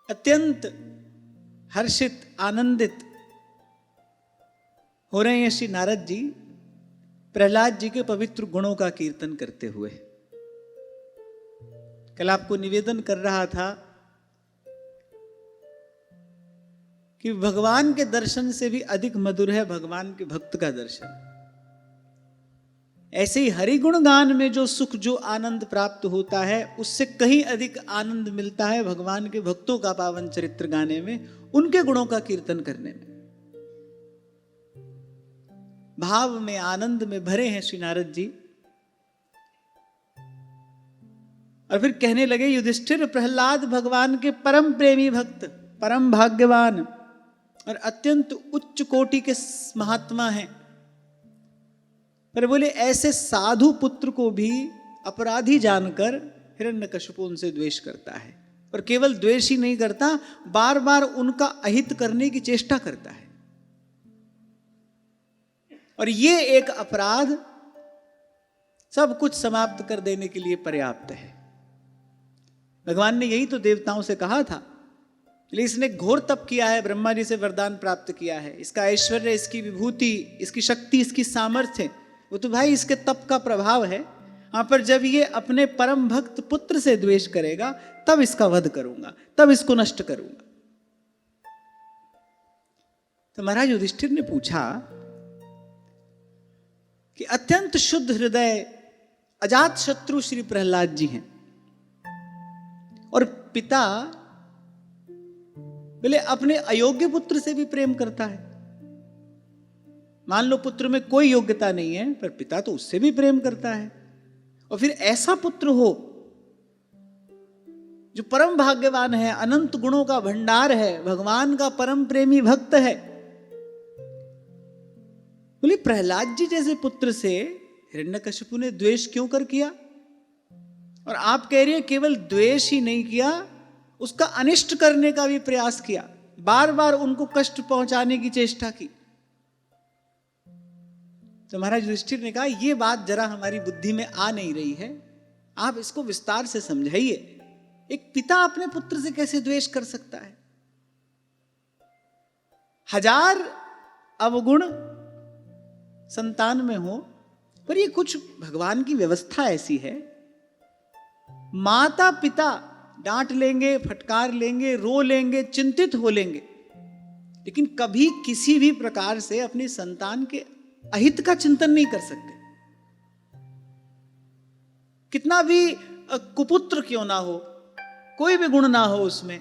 अत्यंत हर्षित आनंदित हो रहे हैं श्री नारद जी प्रहलाद जी के पवित्र गुणों का कीर्तन करते हुए। कल आपको निवेदन कर रहा था कि भगवान के दर्शन से भी अधिक मधुर है भगवान के भक्त का दर्शन। ऐसे ही हरिगुण गान में जो सुख जो आनंद प्राप्त होता है उससे कहीं अधिक आनंद मिलता है भगवान के भक्तों का पावन चरित्र गाने में, उनके गुणों का कीर्तन करने में। भाव में आनंद में भरे हैं श्री नारद जी। और फिर कहने लगे, युधिष्ठिर प्रहलाद भगवान के परम प्रेमी भक्त, परम भाग्यवान और अत्यंत उच्च कोटि के महात्मा हैं। पर बोले ऐसे साधु पुत्र को भी अपराधी जानकर हिरण्यकशिपु उनसे द्वेष करता है। और केवल द्वेष ही नहीं करता, बार बार उनका अहित करने की चेष्टा करता है। और ये एक अपराध सब कुछ समाप्त कर देने के लिए पर्याप्त है। भगवान ने यही तो देवताओं से कहा था, इसने घोर तप किया है, ब्रह्मा जी से वरदान प्राप्त किया है, इसका ऐश्वर्य, इसकी विभूति, इसकी शक्ति, इसकी सामर्थ्य, वो तो भाई इसके तप का प्रभाव है। हाँ, पर जब ये अपने परम भक्त पुत्र से द्वेष करेगा तब इसका वध करूंगा, तब इसको नष्ट करूंगा। तो महाराज युधिष्ठिर ने पूछा कि अत्यंत शुद्ध हृदय अजात शत्रु श्री प्रहलाद जी हैं और पिता बोले अपने अयोग्य पुत्र से भी प्रेम करता है। मान लो पुत्र में कोई योग्यता नहीं है पर पिता तो उससे भी प्रेम करता है। और फिर ऐसा पुत्र हो जो परम भाग्यवान है, अनंत गुणों का भंडार है, भगवान का परम प्रेमी भक्त है। बोले प्रहलाद जी जैसे पुत्र से हिरण्यकशिपु ने द्वेष क्यों कर किया? और आप कह रही है केवल द्वेष ही नहीं किया, उसका अनिष्ट करने का भी प्रयास किया, बार बार उनको कष्ट पहुंचाने की चेष्टा की। तो महाराज युधिष्ठिर ने कहा यह बात जरा हमारी बुद्धि में आ नहीं रही है, आप इसको विस्तार से समझाइए। एक पिता अपने पुत्र से कैसे द्वेष कर सकता है? हजार अवगुण संतान में हो, पर ये कुछ भगवान की व्यवस्था ऐसी है, माता पिता डांट लेंगे, फटकार लेंगे, रो लेंगे, चिंतित हो लेंगे, लेकिन कभी किसी भी प्रकार से अपनी संतान के अहित का चिंतन नहीं कर सकते। कितना भी कुपुत्र क्यों ना हो, कोई भी गुण ना हो उसमें,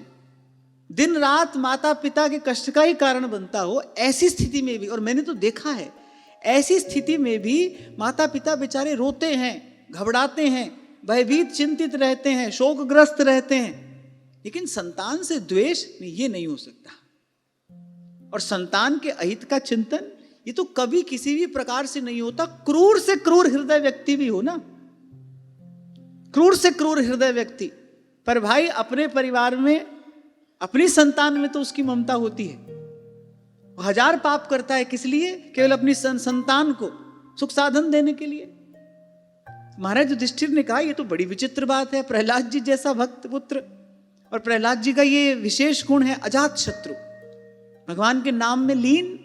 दिन रात माता पिता के कष्ट का ही कारण बनता हो, ऐसी स्थिति में भी, और मैंने तो देखा है ऐसी स्थिति में भी माता पिता बेचारे रोते हैं, घबराते हैं, भयभीत चिंतित रहते हैं, शोकग्रस्त रहते हैं, लेकिन संतान से द्वेष ये नहीं हो सकता। और संतान के अहित का चिंतन ये तो कभी किसी भी प्रकार से नहीं होता। क्रूर से क्रूर हृदय व्यक्ति भी हो ना, क्रूर से क्रूर हृदय व्यक्ति, पर भाई अपने परिवार में, अपनी संतान में तो उसकी ममता होती है। हजार पाप करता है किस लिए? केवल अपनी संतान को सुख साधन देने के लिए। महाराज युधिष्ठिर ने कहा यह तो बड़ी विचित्र बात है, प्रहलाद जी जैसा भक्त पुत्र, और प्रहलाद जी का ये विशेष गुण है अजात शत्रु, भगवान के नाम में लीन,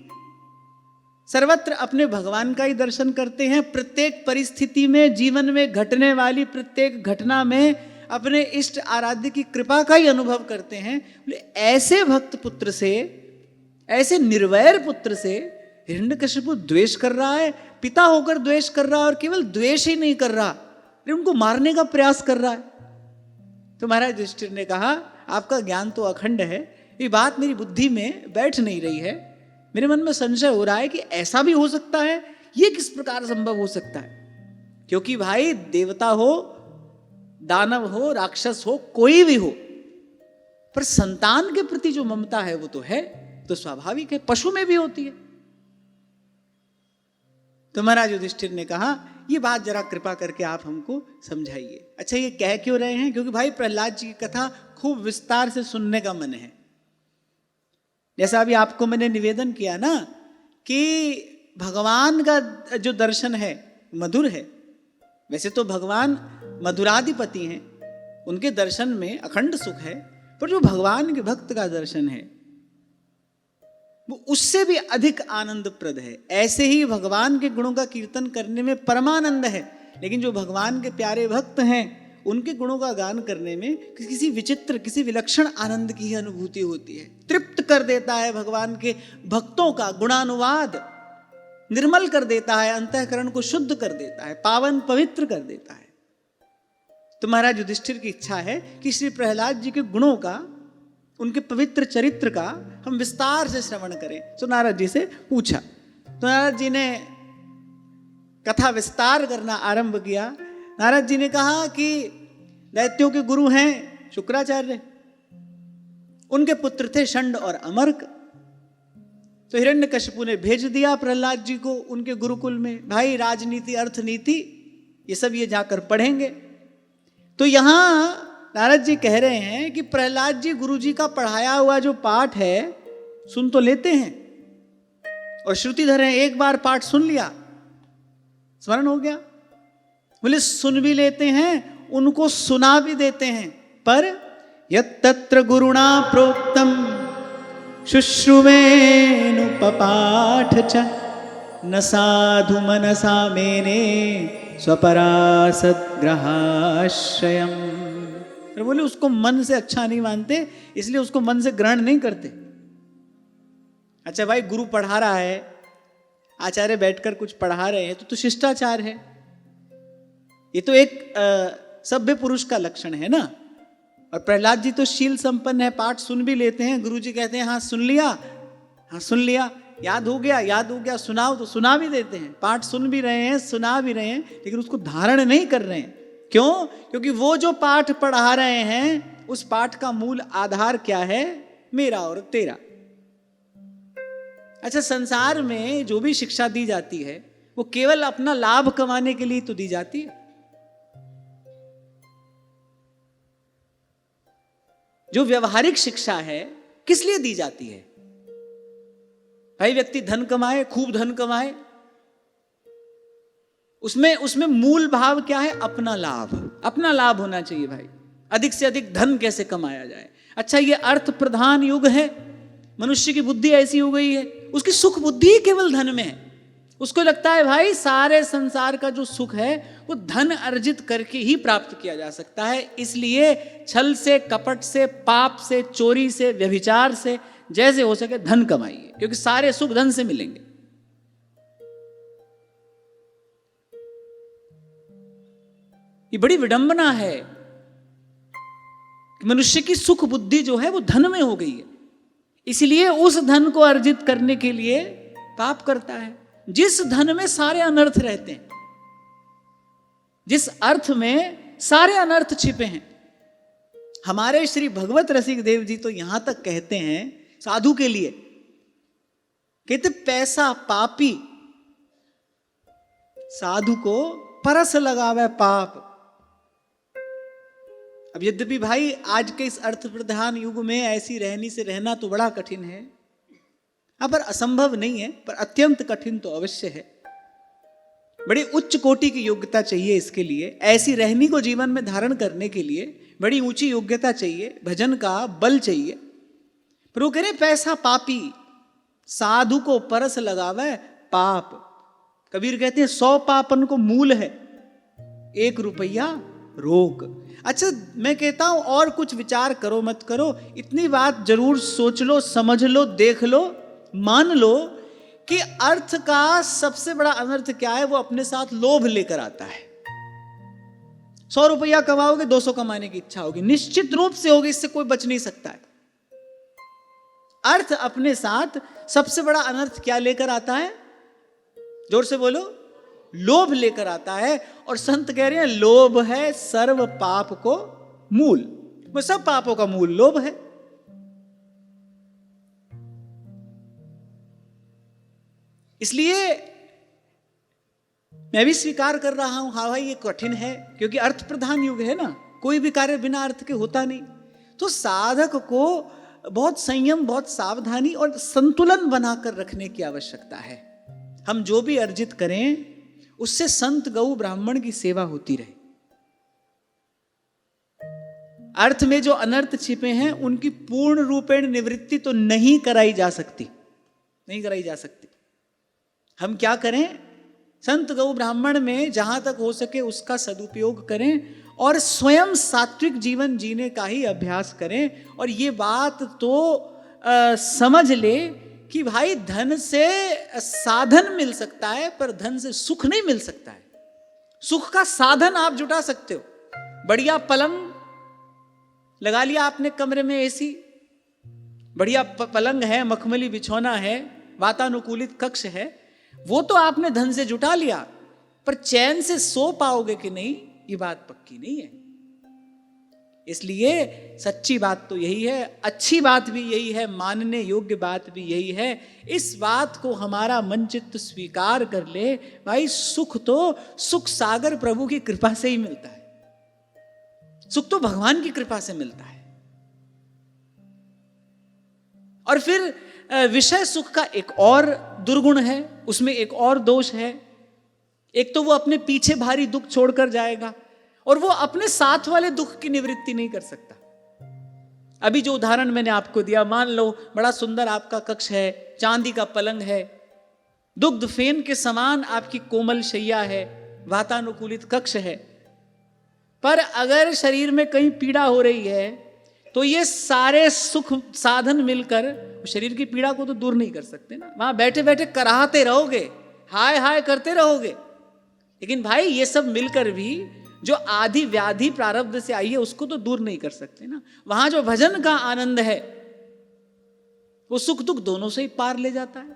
सर्वत्र अपने भगवान का ही दर्शन करते हैं, प्रत्येक परिस्थिति में, जीवन में घटने वाली प्रत्येक घटना में अपने इष्ट आराध्य की कृपा का ही अनुभव करते हैं। ऐसे भक्त पुत्र से, ऐसे निर्वैर पुत्र से हिरण्यकशिपु द्वेष कर रहा है, पिता होकर द्वेष कर रहा है, और केवल द्वेष ही नहीं कर रहा, उनको मारने का प्रयास कर रहा है। तो महाराज युधिष्ठिर ने कहा आपका ज्ञान तो अखंड है, ये बात मेरी बुद्धि में बैठ नहीं रही है, मेरे मन में संशय हो रहा है कि ऐसा भी हो सकता है, ये किस प्रकार संभव हो सकता है? क्योंकि भाई देवता हो, दानव हो, राक्षस हो, कोई भी हो, पर संतान के प्रति जो ममता है वो तो है, तो स्वाभाविक है, पशु में भी होती है। तो महाराज युधिष्ठिर ने कहा ये बात जरा कृपा करके आप हमको समझाइए। अच्छा ये कह क्यों रहे हैं? क्योंकि भाई प्रहलाद जी की कथा खूब विस्तार से सुनने का मन है। जैसा अभी आपको मैंने निवेदन किया ना कि भगवान का जो दर्शन है मधुर है, वैसे तो भगवान मधुराधिपति हैं, उनके दर्शन में अखंड सुख है, पर जो भगवान के भक्त का दर्शन है वो उससे भी अधिक आनंदप्रद है। ऐसे ही भगवान के गुणों का कीर्तन करने में परमानंद है, लेकिन जो भगवान के प्यारे भक्त हैं उनके गुणों का गान करने में किसी विचित्र, किसी विलक्षण आनंद की अनुभूति होती है। तृप्त कर देता है भगवान के भक्तों का गुणानुवाद, निर्मल कर देता है, अंतःकरण को शुद्ध कर देता है, पावन पवित्र कर देता है। तो महाराज युधिष्ठिर की इच्छा है कि श्री प्रहलाद जी के गुणों का, उनके पवित्र चरित्र का हम विस्तार से श्रवण करें। तो नारद जी से पूछा, तो नारद जी ने कथा विस्तार करना आरंभ किया। नारद जी ने कहा कि दैत्यों के गुरु हैं शुक्राचार्य, उनके पुत्र थे षंड और अमर्क। तो हिरण्यकशिपु ने भेज दिया प्रहलाद जी को उनके गुरुकुल में, भाई राजनीति, अर्थनीति ये सब ये जाकर पढ़ेंगे। तो यहां नारद जी कह रहे हैं कि प्रहलाद जी गुरु जी का पढ़ाया हुआ जो पाठ है सुन तो लेते हैं और श्रुतिधर हैं, एक बार पाठ सुन लिया स्मरण हो गया, बोले सुन भी लेते हैं, उनको सुना भी देते हैं, पर यत्तत्र गुरुणा प्रोक्तम शुश्रुवेनुपपाठ च न साधु मनसा मेने स्वपरासद्ग्रहाश्रयम्। बोले उसको मन से अच्छा नहीं मानते, इसलिए उसको मन से ग्रहण नहीं करते। अच्छा भाई, गुरु पढ़ा रहा है, आचार्य बैठकर कुछ पढ़ा रहे हैं तो शिष्टाचार है, ये तो एक सभ्य पुरुष का लक्षण है ना। और प्रहलाद जी तो शील संपन्न है, पाठ सुन भी लेते हैं। गुरु जी कहते हैं हाँ सुन लिया, हाँ सुन लिया, याद हो गया, याद हो गया, सुनाओ, तो सुना भी देते हैं। पाठ सुन भी रहे हैं, सुना भी रहे हैं, लेकिन उसको धारण नहीं कर रहे हैं। क्यों? क्योंकि वो जो पाठ पढ़ा रहे हैं उस पाठ का मूल आधार क्या है? मेरा और तेरा। अच्छा, संसार में जो भी शिक्षा दी जाती है वो केवल अपना लाभ कमाने के लिए तो दी जाती है। जो व्यवहारिक शिक्षा है किस लिए दी जाती है? भाई व्यक्ति धन कमाए, खूब धन कमाए, उसमें मूल भाव क्या है? अपना लाभ, अपना लाभ होना चाहिए भाई। अधिक से अधिक धन कैसे कमाया जाए। अच्छा, ये अर्थ प्रधान युग है, मनुष्य की बुद्धि ऐसी हो गई है, उसकी सुख बुद्धि केवल धन में है। उसको लगता है भाई सारे संसार का जो सुख है वो धन अर्जित करके ही प्राप्त किया जा सकता है। इसलिए छल से, कपट से, पाप से, चोरी से, व्यभिचार से जैसे हो सके धन कमाइए, क्योंकि सारे सुख धन से मिलेंगे। ये बड़ी विडंबना है कि मनुष्य की सुख बुद्धि जो है वो धन में हो गई है, इसलिए उस धन को अर्जित करने के लिए पाप करता है। जिस धन में सारे अनर्थ रहते हैं, जिस अर्थ में सारे अनर्थ छिपे हैं। हमारे श्री भगवत रसिक देव जी तो यहां तक कहते हैं साधु के लिए, कहते पैसा पापी, साधु को परस लगावे पाप। अब यद्यपि भाई आज के इस अर्थ प्रधान युग में ऐसी रहनी से रहना तो बड़ा कठिन है, पर असंभव नहीं है, पर अत्यंत कठिन तो अवश्य है। बड़ी उच्च कोटि की योग्यता चाहिए इसके लिए। ऐसी रहनी को जीवन में धारण करने के लिए बड़ी ऊंची योग्यता चाहिए, भजन का बल चाहिए। पर वो कह रहे पैसा पापी, साधु को परस लगावे पाप। कबीर कहते हैं 100 पापन को मूल है, 1 रुपया रोक। अच्छा, मैं कहता हूं और कुछ विचार करो मत करो, इतनी बात जरूर सोच लो, समझ लो, देख लो, मान लो कि अर्थ का सबसे बड़ा अनर्थ क्या है? वो अपने साथ लोभ लेकर आता है। 100 रुपया कमाओगे, 200 कमाने की इच्छा होगी, निश्चित रूप से होगी, इससे कोई बच नहीं सकता है। अर्थ अपने साथ सबसे बड़ा अनर्थ क्या लेकर आता है? जोर से बोलो, लोभ लेकर आता है। और संत कह रहे हैं लोभ है सर्व पाप को मूल। वो सब पापों का मूल लोभ है। इसलिए मैं भी स्वीकार कर रहा हूं, हाँ भाई ये कठिन है, क्योंकि अर्थ प्रधान युग है ना, कोई भी कार्य बिना अर्थ के होता नहीं। तो साधक को बहुत संयम, बहुत सावधानी और संतुलन बनाकर रखने की आवश्यकता है। हम जो भी अर्जित करें उससे संत गौ ब्राह्मण की सेवा होती रहे। अर्थ में जो अनर्थ छिपे हैं उनकी पूर्ण रूपेण निवृत्ति तो नहीं कराई जा सकती, नहीं कराई जा सकती। हम क्या करें, संत गौ ब्राह्मण में जहां तक हो सके उसका सदुपयोग करें और स्वयं सात्विक जीवन जीने का ही अभ्यास करें। और ये बात तो समझ ले कि भाई धन से साधन मिल सकता है पर धन से सुख नहीं मिल सकता है। सुख का साधन आप जुटा सकते हो, बढ़िया पलंग लगा लिया आपने कमरे में, एसी, बढ़िया पलंग है, मखमली बिछौना है, वातानुकूलित कक्ष है, वो तो आपने धन से जुटा लिया, पर चैन से सो पाओगे कि नहीं ये बात पक्की नहीं है। इसलिए सच्ची बात तो यही है, अच्छी बात भी यही है, मानने योग्य बात भी यही है। इस बात को हमारा मन चित्त स्वीकार कर ले, भाई सुख तो सुख सागर प्रभु की कृपा से ही मिलता है, सुख तो भगवान की कृपा से मिलता है। और फिर विषय सुख का एक और दुर्गुण है, उसमें एक और दोष है। एक तो वो अपने पीछे भारी दुख छोड़कर जाएगा और वो अपने साथ वाले दुख की निवृत्ति नहीं कर सकता। अभी जो उदाहरण मैंने आपको दिया, मान लो बड़ा सुंदर आपका कक्ष है, चांदी का पलंग है, दुग्ध फेन के समान आपकी कोमल शैया है, वातानुकूलित कक्ष है, पर अगर शरीर में कहीं पीड़ा हो रही है तो ये सारे सुख साधन मिलकर शरीर की पीड़ा को तो दूर नहीं कर सकते ना। वहां बैठे बैठे कराहते रहोगे, हाय हाय करते रहोगे, लेकिन भाई ये सब मिलकर भी जो आदि व्याधि प्रारब्ध से आई है उसको तो दूर नहीं कर सकते ना। वहां जो भजन का आनंद है वो सुख दुख दोनों से ही पार ले जाता है,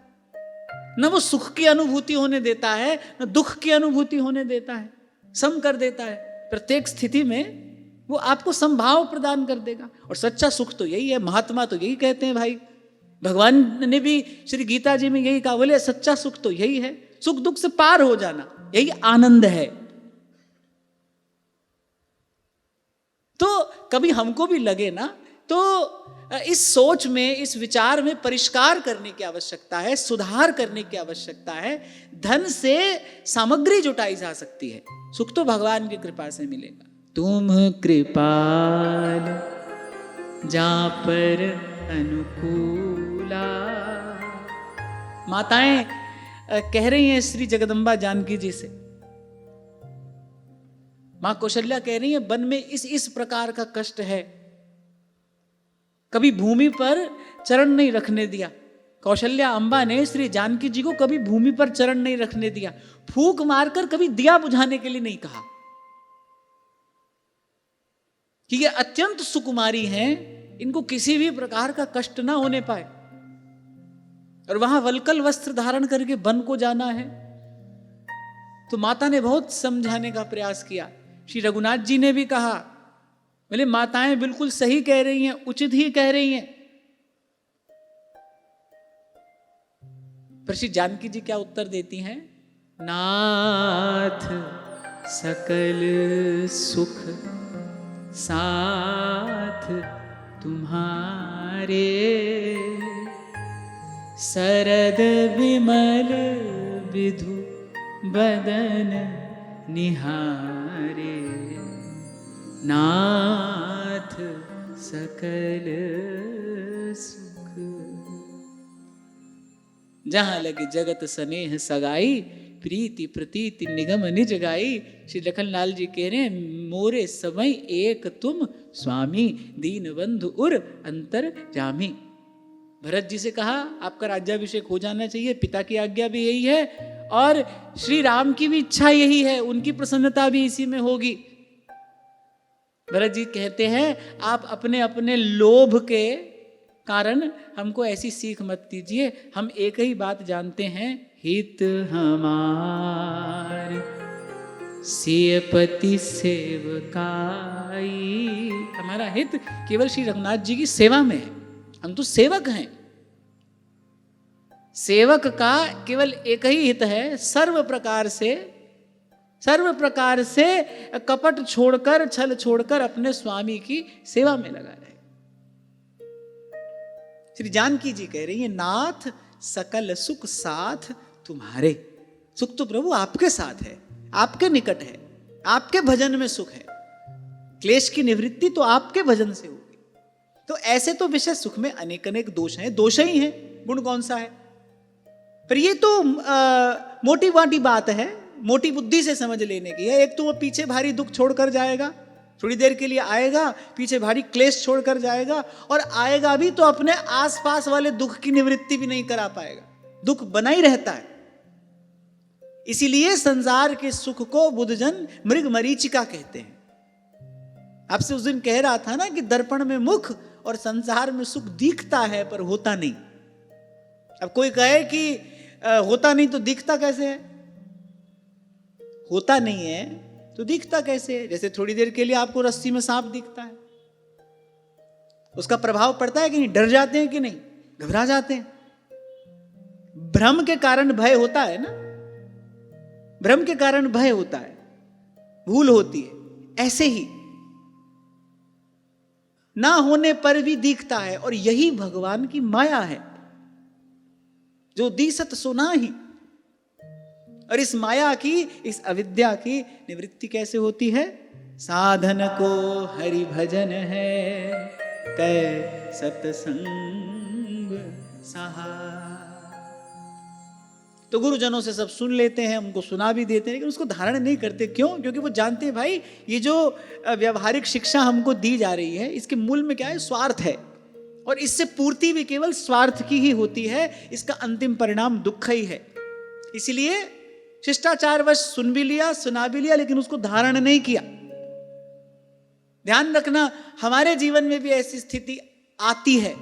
न वो सुख की अनुभूति होने देता है न दुख की अनुभूति होने देता है, सम कर देता है। प्रत्येक स्थिति में वो आपको संभाव प्रदान कर देगा। और सच्चा सुख तो यही है, महात्मा तो यही कहते हैं भाई, भगवान ने भी श्री गीता जी में यही कहा, बोले सच्चा सुख तो यही है, सुख दुख से पार हो जाना, यही आनंद है। तो कभी हमको भी लगे ना, तो इस सोच में, इस विचार में परिष्कार करने की आवश्यकता है, सुधार करने की आवश्यकता है। धन से सामग्री जुटाई जा सकती है, सुख तो भगवान की कृपा से मिलेगा। तुम कृपाल जा पर अनुकूला। माताएं कह रही हैं श्री जगदम्बा जानकी जी से, मां कौशल्या कह रही है, वन में इस प्रकार का कष्ट है, कभी भूमि पर चरण नहीं रखने दिया। कौशल्या अम्बा ने श्री जानकी जी को कभी भूमि पर चरण नहीं रखने दिया, फूंक मारकर कभी दिया बुझाने के लिए नहीं कहा, कि ये अत्यंत सुकुमारी हैं, इनको किसी भी प्रकार का कष्ट ना होने पाए। और वहां वल्कल वस्त्र धारण करके वन को जाना है, तो माता ने बहुत समझाने का प्रयास किया। श्री रघुनाथ जी ने भी कहा, बोले माताएं बिल्कुल सही कह रही हैं, उचित ही कह रही हैं। पर श्री जानकी जी क्या उत्तर देती हैं, नाथ सकल सुख साथ तुम्हारे, सरद विमल विधु बदन निहारे, नाथ सकल सुख। जहां लगे जगत स्नेह सगाई, प्रीति प्रतीति निगम निज गाई। श्री लखनलाल जी कह रहे हैं, मोरे समय एक तुम स्वामी, दीन बंधु उर अंतर जामी। भरत जी से कहा आपका राज्याभिषेक हो जाना चाहिए, पिता की आज्ञा भी यही है और श्री राम की भी इच्छा यही है, उनकी प्रसन्नता भी इसी में होगी। भरत जी कहते हैं, आप अपने अपने लोभ के कारण हमको ऐसी सीख मत दीजिए, हम एक ही बात जानते हैं, हित हमार सियपति सेवकाई। हमारा हित केवल श्री रघुनाथ जी की सेवा में है, हम तो सेवक हैं। सेवक का केवल एक ही हित है, सर्व प्रकार से कपट छोड़कर, छल छोड़कर अपने स्वामी की सेवा में लगा रहे। श्री जानकी जी कह रही है, नाथ सकल सुख साथ तुम्हारे। सुख तो प्रभु आपके साथ है, आपके निकट है, आपके भजन में सुख है। क्लेश की निवृत्ति तो आपके भजन से होगी। तो ऐसे तो विषय सुख में अनेक अनेक दोष हैं, दोष ही हैं, गुण कौन सा है? पर ये तो मोटी वाटी बात है, मोटी बुद्धि से समझ लेने की है। एक तो वो पीछे भारी दुख छोड़कर जाएगा, थोड़ी देर के लिए आएगा, पीछे भारी क्लेश छोड़कर जाएगा, और आएगा भी तो अपने आसपास वाले दुख की निवृत्ति भी नहीं करा पाएगा, दुख बना ही रहता है। इसीलिए संसार के सुख को बुद्धजन मृग मरीचिका कहते हैं। आपसे उस दिन कह रहा था ना कि दर्पण में मुख और संसार में सुख दिखता है पर होता नहीं। अब कोई कहे कि होता नहीं तो दिखता कैसे है? होता नहीं है तो दिखता कैसे है? जैसे थोड़ी देर के लिए आपको रस्सी में सांप दिखता है, उसका प्रभाव पड़ता है कि नहीं? डर जाते हैं कि नहीं? घबरा जाते हैं। भ्रम के कारण भय होता है ना, भ्रम के कारण भय होता है, भूल होती है। ऐसे ही ना होने पर भी दिखता है, और यही भगवान की माया है, जो दिसत सुना ही। और इस माया की, इस अविद्या की निवृत्ति कैसे होती है? साधन को हरि भजन है, कै सतसंग सहा। तो गुरुजनों से सब सुन लेते हैं, हमको सुना भी देते हैं, लेकिन उसको धारण नहीं करते। क्यों? क्योंकि वो जानते हैं भाई ये जो व्यवहारिक शिक्षा हमको दी जा रही है, इसके मूल में क्या है? स्वार्थ है, और इससे पूर्ति भी केवल स्वार्थ की ही होती है। इसका अंतिम परिणाम दुख ही है। इसलिए शिष्टाचारवश सुन भी लिया, सुना भी लिया, लेकिन उसको धारण नहीं किया। ध्यान रखना, हमारे जीवन में भी ऐसी स्थिति आती है,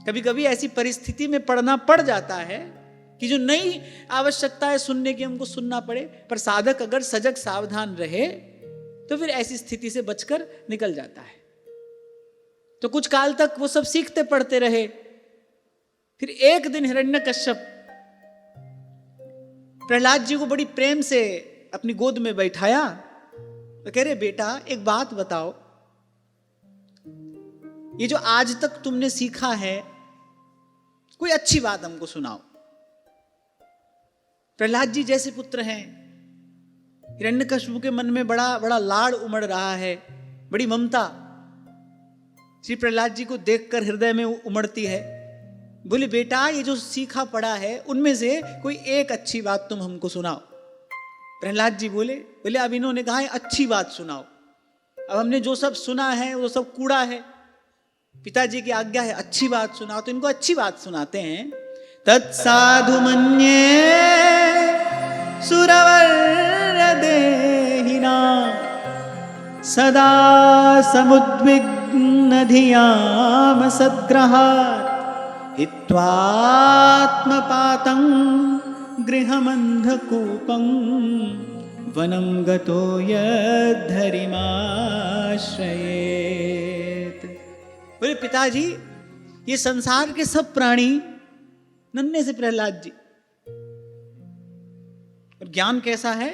कभी कभी ऐसी परिस्थिति में पड़ना पड़ जाता है कि जो नई आवश्यकता है सुनने की, हमको सुनना पड़े। पर साधक अगर सजग सावधान रहे तो फिर ऐसी स्थिति से बचकर निकल जाता है। तो कुछ काल तक वो सब सीखते पढ़ते रहे। फिर एक दिन हिरण्यकश्यप प्रहलाद जी को बड़ी प्रेम से अपनी गोद में बैठाया, तो कह रहे बेटा एक बात बताओ, ये जो आज तक तुमने सीखा है, कोई अच्छी बात हमको सुनाओ। प्रहलाद जी जैसे पुत्र हैं, हिरण्यकश्यप के मन में बड़ा बड़ा लाड़ उमड़ रहा है, बड़ी ममता श्री प्रहलाद जी को देखकर हृदय में उमड़ती है। बोले बेटा ये जो सीखा पड़ा है उनमें से कोई एक अच्छी बात तुम हमको सुनाओ। प्रहलाद जी बोले अब इन्होंने कहा है अच्छी बात सुनाओ, अब हमने जो सब सुना है वो सब कूड़ा है, पिताजी की आज्ञा है अच्छी बात सुनाओ। तो इनको अच्छी बात सुनाते हैं। तत्साधु मन्ये सुरवर देहिना सदा समुद्विग्न धियाम सद्ग्रहात् हित्वात्मपातं गृहमन्धकूपं वनं गतो यद्धरिमाश्रयेत्। बोले पिताजी ये संसार के सब प्राणी, नन्हे से प्रहलाद जी, और ज्ञान कैसा है?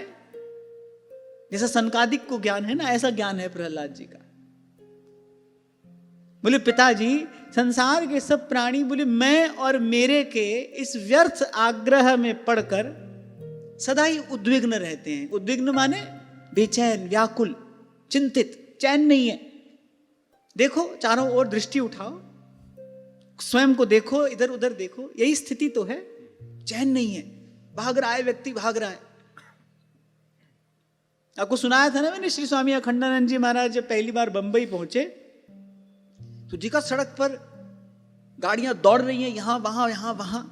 जैसा सनकादिक को ज्ञान है ना, ऐसा ज्ञान है प्रहलाद जी का। बोले पिताजी संसार के सब प्राणी, बोले मैं और मेरे के इस व्यर्थ आग्रह में पड़कर सदा ही उद्विग्न रहते हैं। उद्विग्न माने बेचैन, व्याकुल, चिंतित, चैन नहीं है। देखो चारों ओर दृष्टि उठाओ, स्वयं को देखो, इधर उधर देखो, यही स्थिति तो है। चैन नहीं है, भाग रहा है व्यक्ति, भाग रहा है। आपको सुनाया था ना मैंने, श्री स्वामी अखंडानंद जी महाराज जब पहली बार बंबई पहुंचे तो जी का सड़क पर गाड़ियां दौड़ रही हैं, यहां वहां यहां वहां।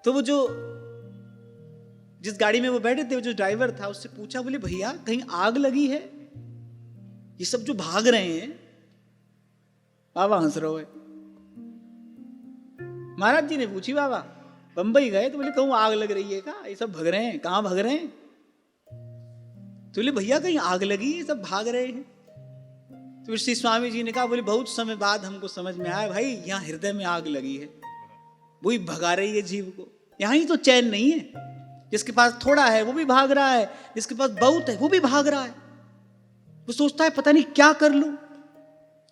तो वो जो जिस गाड़ी में वो बैठे थे, वो जो ड्राइवर था, उससे पूछा, बोले भैया कहीं आग लगी है? ये सब जो भाग रहे हैं। बाबा हंस रहे है। महाराज जी ने पूछी, बाबा बंबई गए? तो बोले कहूं आग लग रही है क्या? ये सब भाग रहे हैं। कहां भाग रहे हैं? तो बोले भैया कहीं आग लगी है, सब भाग रहे हैं। तो श्री स्वामी जी ने कहा, बोले बहुत समय बाद हमको समझ में आया भाई, यहाँ हृदय में आग लगी है, वही भगा रही है जीव को। यहाँ ही तो चैन नहीं है। जिसके पास थोड़ा है वो भी भाग रहा है, जिसके पास बहुत है वो भी भाग रहा है। वो सोचता है पता नहीं क्या कर लूं।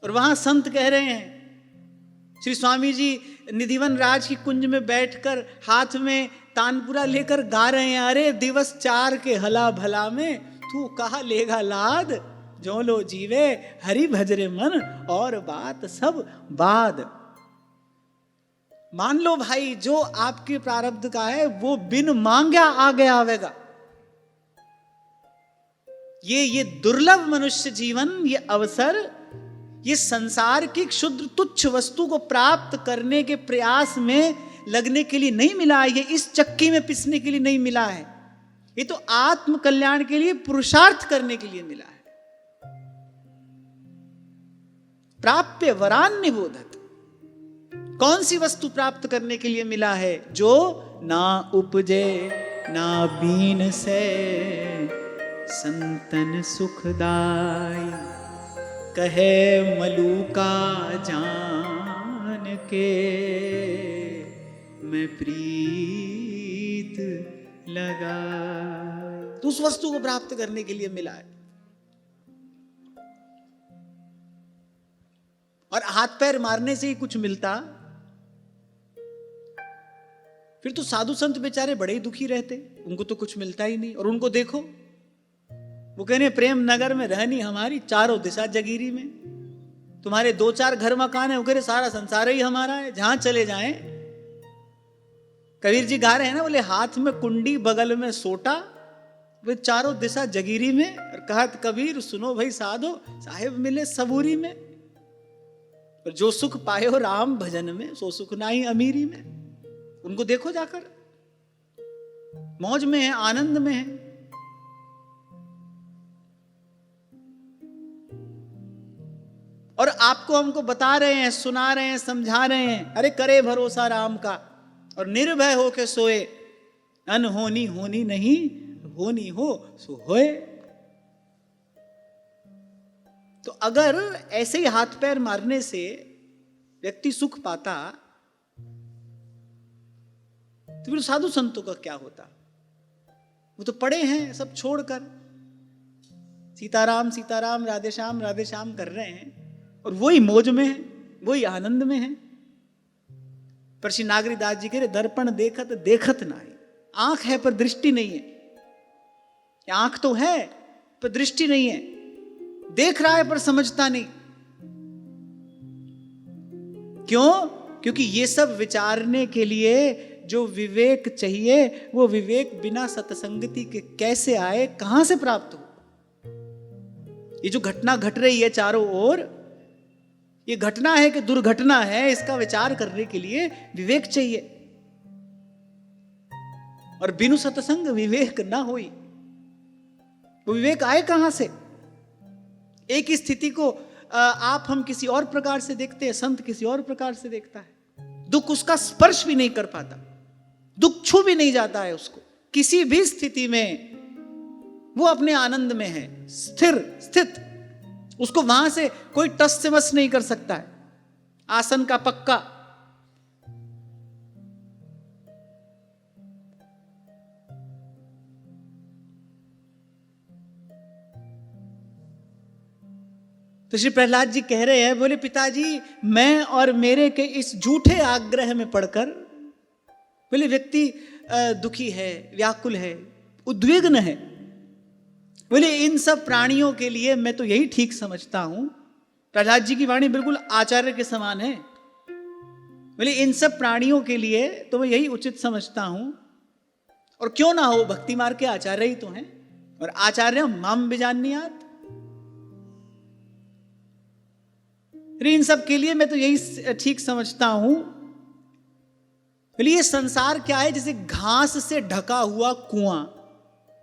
और वहां संत कह रहे हैं, श्री स्वामी जी निधिवन राज की कुंज में बैठकर हाथ में तानपुरा लेकर गा रहे हैं, अरे दिवस चार के हला भला में तू कहा लेगा लाद, जो लो जीवे हरि भजरे मन, और बात सब बाद। मान लो भाई, जो आपके प्रारब्ध का है वो बिन मांगा आगे आवेगा। ये दुर्लभ मनुष्य जीवन, ये अवसर, ये संसार की क्षुद्र तुच्छ वस्तु को प्राप्त करने के प्रयास में लगने के लिए नहीं मिला है, ये इस चक्की में पिसने के लिए नहीं मिला है, ये तो आत्म कल्याण के लिए पुरुषार्थ करने के लिए मिला है। प्राप्य वरान्य बोधत, कौन सी वस्तु प्राप्त करने के लिए मिला है? जो ना उपजे ना बीन से, संतन सुखदाई, कहे मलूका जान के, मैं प्रीत लगा। तो उस वस्तु को प्राप्त करने के लिए मिला है। और हाथ पैर मारने से ही कुछ मिलता, फिर तो साधु संत बेचारे बड़े ही दुखी रहते, उनको तो कुछ मिलता ही नहीं। और उनको देखो, वो कहने प्रेम नगर में रहनी हमारी, चारों दिशा जगीरी में। तुम्हारे 2-4 घर मकान है, वो कह रहे सारा संसार ही हमारा है, जहां चले जाएं। कबीर जी गा रहे हैं ना, बोले हाथ में कुंडी बगल में सोटा, वे चारों दिशा जगीरी में। और कहत कबीर सुनो भाई साधो, साहेब मिले सबूरी में। और जो सुख पायो राम भजन में, सो सुख नाही अमीरी में। उनको देखो जाकर, मौज में है, आनंद में है। और आपको हमको बता रहे हैं, सुना रहे हैं, समझा रहे हैं, अरे करे भरोसा राम का और निर्भय हो के सोए, अनहोनी होनी नहीं, होनी हो सो होए। तो अगर ऐसे ही हाथ पैर मारने से व्यक्ति सुख पाता, तो फिर साधु संतों का क्या होता? वो तो पड़े हैं सब छोड़कर, सीताराम सीताराम राधे श्याम कर रहे हैं, और वही मौज में है, वही आनंद में है। पर श्री नागरीदास जी कह रहे दर्पण देखत देखत नहीं, आंख है पर दृष्टि नहीं है। आंख तो है पर दृष्टि नहीं है, देख रहा है पर समझता नहीं। क्यों? क्योंकि ये सब विचारने के लिए जो विवेक चाहिए, वो विवेक बिना सत्संगति के कैसे आए, कहां से प्राप्त हो? ये जो घटना घट रही है चारों ओर, ये घटना है कि दुर्घटना है, इसका विचार करने के लिए विवेक चाहिए। और बिनु सत्संग विवेक ना होई, वो विवेक आए कहां से? एक ही स्थिति को आप हम किसी और प्रकार से देखते हैं, संत किसी और प्रकार से देखता है। दुख उसका स्पर्श भी नहीं कर पाता, दुख छू भी नहीं जाता है उसको। किसी भी स्थिति में वो अपने आनंद में है, स्थित। उसको वहां से कोई टस से मस नहीं कर सकता है, आसन का पक्का। तो श्री प्रहलाद जी कह रहे हैं, बोले पिताजी मैं और मेरे के इस झूठे आग्रह में पड़कर, बोले व्यक्ति दुखी है, व्याकुल है, उद्विग्न है। बोले इन सब प्राणियों के लिए मैं तो यही ठीक समझता हूं। प्रहलाद जी की वाणी बिल्कुल आचार्य के समान है। बोले इन सब प्राणियों के लिए तो मैं यही उचित समझता हूं। और क्यों ना हो, भक्ति मार्ग के आचार्य ही तो हैं, और आचार्य माम बिजान्यात। इन सब के लिए मैं तो यही ठीक समझता हूं। बोले ये संसार क्या है? जैसे घास से ढका हुआ कुआं,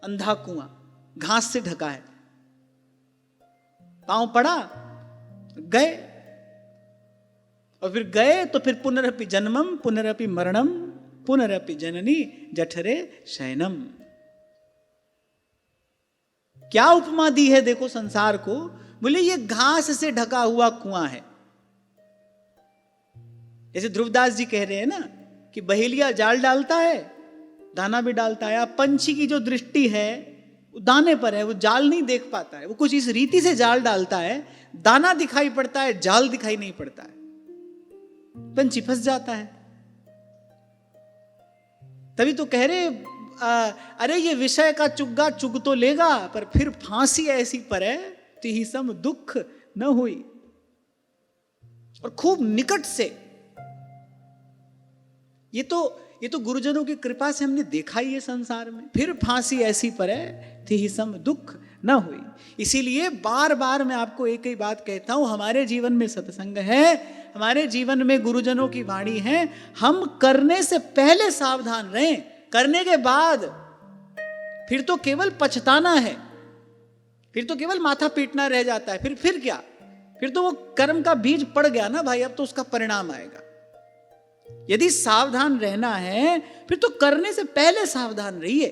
अंधा कुआं, घास से ढका है, पांव पड़ा गए, और फिर गए तो फिर पुनरपि जन्मम पुनरपि मरणम पुनरपि जननी जठरे शयनम। क्या उपमा दी है देखो संसार को। बोले ये घास से ढका हुआ कुआं है। जैसे ध्रुवदास जी कह रहे हैं ना कि बहेलिया जाल डालता है, दाना भी डालता है। अब पंछी की जो दृष्टि है वो दाने पर है, वो जाल नहीं देख पाता है। वो कुछ इस रीति से जाल डालता है, दाना दिखाई पड़ता है, जाल दिखाई नहीं पड़ता है, पंछी फंस जाता है। तभी तो कह रहे अरे ये विषय का चुग्गा चुग तो लेगा, पर फिर फांसी ऐसी परे तिहि सम दुख न हुई। और खूब निकट से ये तो गुरुजनों की कृपा से हमने देखा ही है संसार में। फिर फांसी ऐसी परे तिहि सम दुख न हुई। इसीलिए बार बार मैं आपको एक ही बात कहता हूं, हमारे जीवन में सत्संग है, हमारे जीवन में गुरुजनों की वाणी है। हम करने से पहले सावधान रहें, करने के बाद फिर तो केवल पछताना है, फिर तो केवल माथा पीटना रह जाता है। फिर क्या, फिर तो वो कर्म का बीज पड़ गया ना भाई, अब तो उसका परिणाम आएगा। यदि सावधान रहना है फिर तो करने से पहले सावधान रहिए।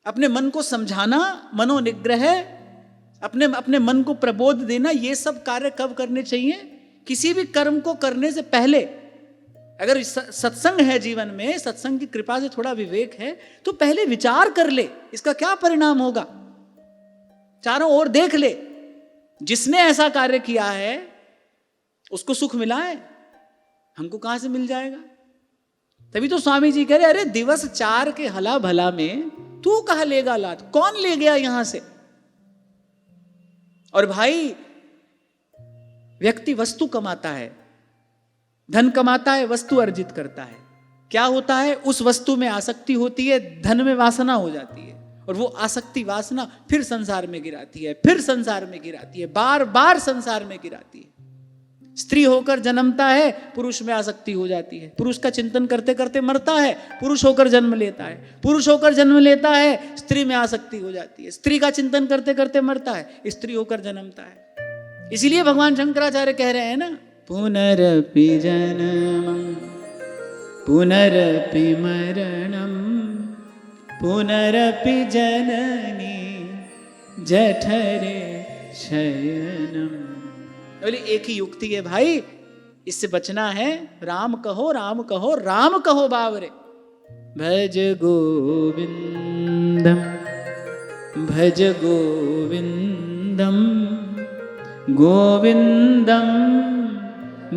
अपने मन को समझाना, मनोनिग्रह, अपने मन को प्रबोध देना, ये सब कार्य कब करने चाहिए? किसी भी कर्म को करने से पहले। अगर सत्संग है जीवन में, सत्संग की कृपा से थोड़ा विवेक है, तो पहले विचार कर ले इसका क्या परिणाम होगा, चारों ओर देख ले। जिसने ऐसा कार्य किया है उसको सुख मिला है, हमको कहां से मिल जाएगा? तभी तो स्वामी जी कह रहे, अरे दिवस 4 के हला भला में तू कहां लेगा लात, कौन ले गया यहां से? और भाई व्यक्ति वस्तु कमाता है, धन कमाता है, वस्तु अर्जित करता है। क्या होता है, उस वस्तु में आसक्ति होती है, धन में वासना हो जाती है, और वो आसक्ति वासना फिर संसार में गिराती है, फिर संसार में गिराती है, बार बार संसार में गिराती है। स्त्री होकर जन्मता है, पुरुष में आसक्ति हो जाती है, पुरुष का चिंतन करते करते मरता है, पुरुष होकर जन्म लेता है, पुरुष होकर जन्म लेता है, स्त्री में आसक्ति हो जाती है, स्त्री का चिंतन करते करते मरता है, स्त्री होकर जन्मता है। इसीलिए भगवान शंकराचार्य कह रहे हैं ना, पुनरपि जन्मं पुनरपि मरणं पुनरपि जननी जठरे शयनम। बोले एक ही युक्ति है भाई, इससे बचना है। राम कहो, राम कहो, राम कहो बावरे। भज गोविंदम भज गोविंदम गोविंदम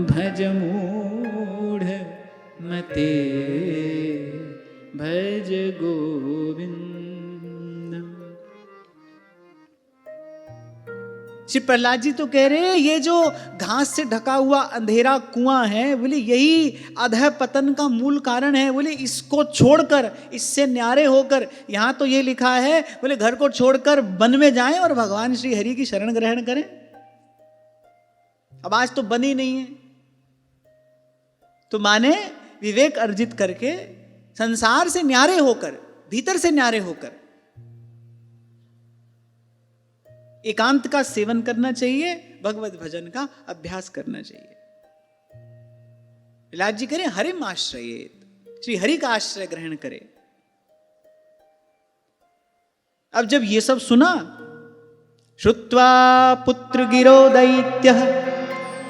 भज मूढ़ मते भज गोविंदम। श्री प्रहलाद जी तो कह रहे हैं, ये जो घास से ढका हुआ अंधेरा कुआं है, बोले यही अधः पतन का मूल कारण है। बोले इसको छोड़कर, इससे न्यारे होकर, यहां तो ये लिखा है, बोले घर को छोड़कर वन में जाएं और भगवान श्री हरि की शरण ग्रहण करें। अब आज तो बन ही नहीं है, तो माने विवेक अर्जित करके, संसार से न्यारे होकर, भीतर से न्यारे होकर एकांत का सेवन करना चाहिए, भगवत भजन का अभ्यास करना चाहिए। प्रहलाद जी करें हरिम आश्रय, श्री हरि का आश्रय ग्रहण करें। अब जब ये सब सुना, श्रुत्वा पुत्र गिरो दैत्यः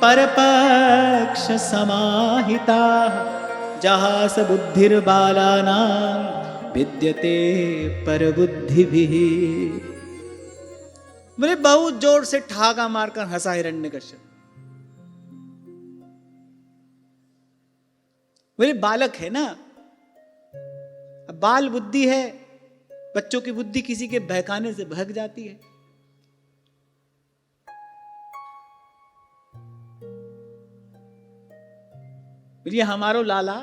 परपक्ष समाहिता जहास बुद्धिर्बालानां विद्यते परबुद्धिभिः। बोले बहुत जोर से ठाका मारकर हंसा हिरण्यकश्यप। बोले बालक है ना, अब बाल बुद्धि है, बच्चों की बुद्धि किसी के बहकाने से बहक जाती है। बोलिए हमारो लाला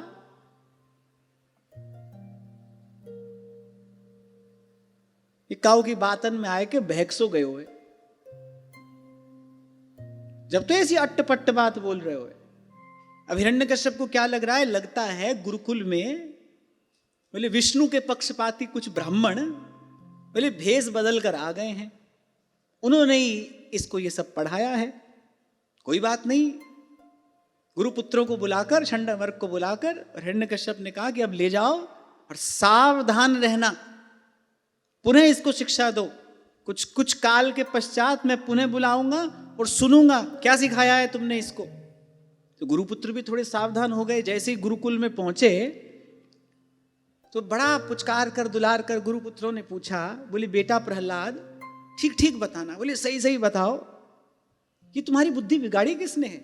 ये काऊ की बातन में आए के बहक सो गए हुए, जब तो ऐसी अट्ट-पट्ट बात बोल रहे हो। अब हिरण्यकश्यप को क्या लग रहा है, लगता है गुरुकुल में बोले विष्णु के पक्षपाती कुछ ब्राह्मण बोले भेष बदल कर आ गए हैं, उन्होंने ही इसको ये सब पढ़ाया है। कोई बात नहीं, गुरुपुत्रों को बुलाकर, षंडवर्ग को बुलाकर हिरण्यकश्यप ने कहा कि अब ले जाओ और सावधान रहना, पुनः इसको शिक्षा दो। कुछ काल के पश्चात मैं पुनः बुलाऊंगा और सुनूंगा क्या सिखाया है तुमने इसको। तो गुरुपुत्र भी थोड़े सावधान हो गए। जैसे ही गुरुकुल में पहुंचे तो बड़ा पुचकार कर दुलार कर गुरुपुत्रों ने पूछा, बोले बेटा प्रहलाद ठीक ठीक बताना, बोले सही सही बताओ, ये तुम्हारी बुद्धि बिगाड़ी किसने है?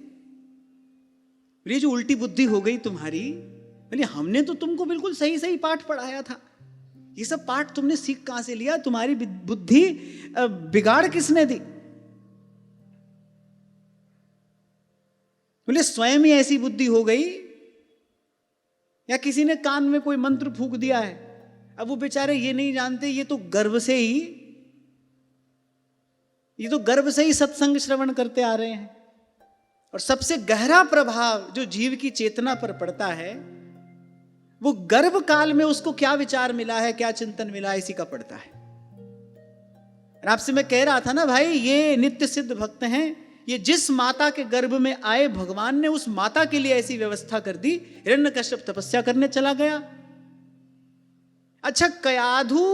बोले जो उल्टी बुद्धि हो गई तुम्हारी, बोले हमने तो तुमको बिल्कुल सही सही पाठ पढ़ाया था, ये सब पाठ तुमने सीख कहां से लिया? तुम्हारी बुद्धि बिगाड़ किसने दी? बोले स्वयं ही ऐसी बुद्धि हो गई, या किसी ने कान में कोई मंत्र फूंक दिया है? अब वो बेचारे ये नहीं जानते, ये तो गर्भ से ही सत्संग श्रवण करते आ रहे हैं। और सबसे गहरा प्रभाव जो जीव की चेतना पर पड़ता है, वो गर्भ काल में उसको क्या विचार मिला है, क्या चिंतन मिला है, इसी का पड़ता है। और आपसे मैं कह रहा था ना भाई, ये नित्य सिद्ध भक्त हैं, ये जिस माता के गर्भ में आए, भगवान ने उस माता के लिए ऐसी व्यवस्था कर दी। हिरण्यकश्यप तपस्या करने चला गया। अच्छा, कयाधु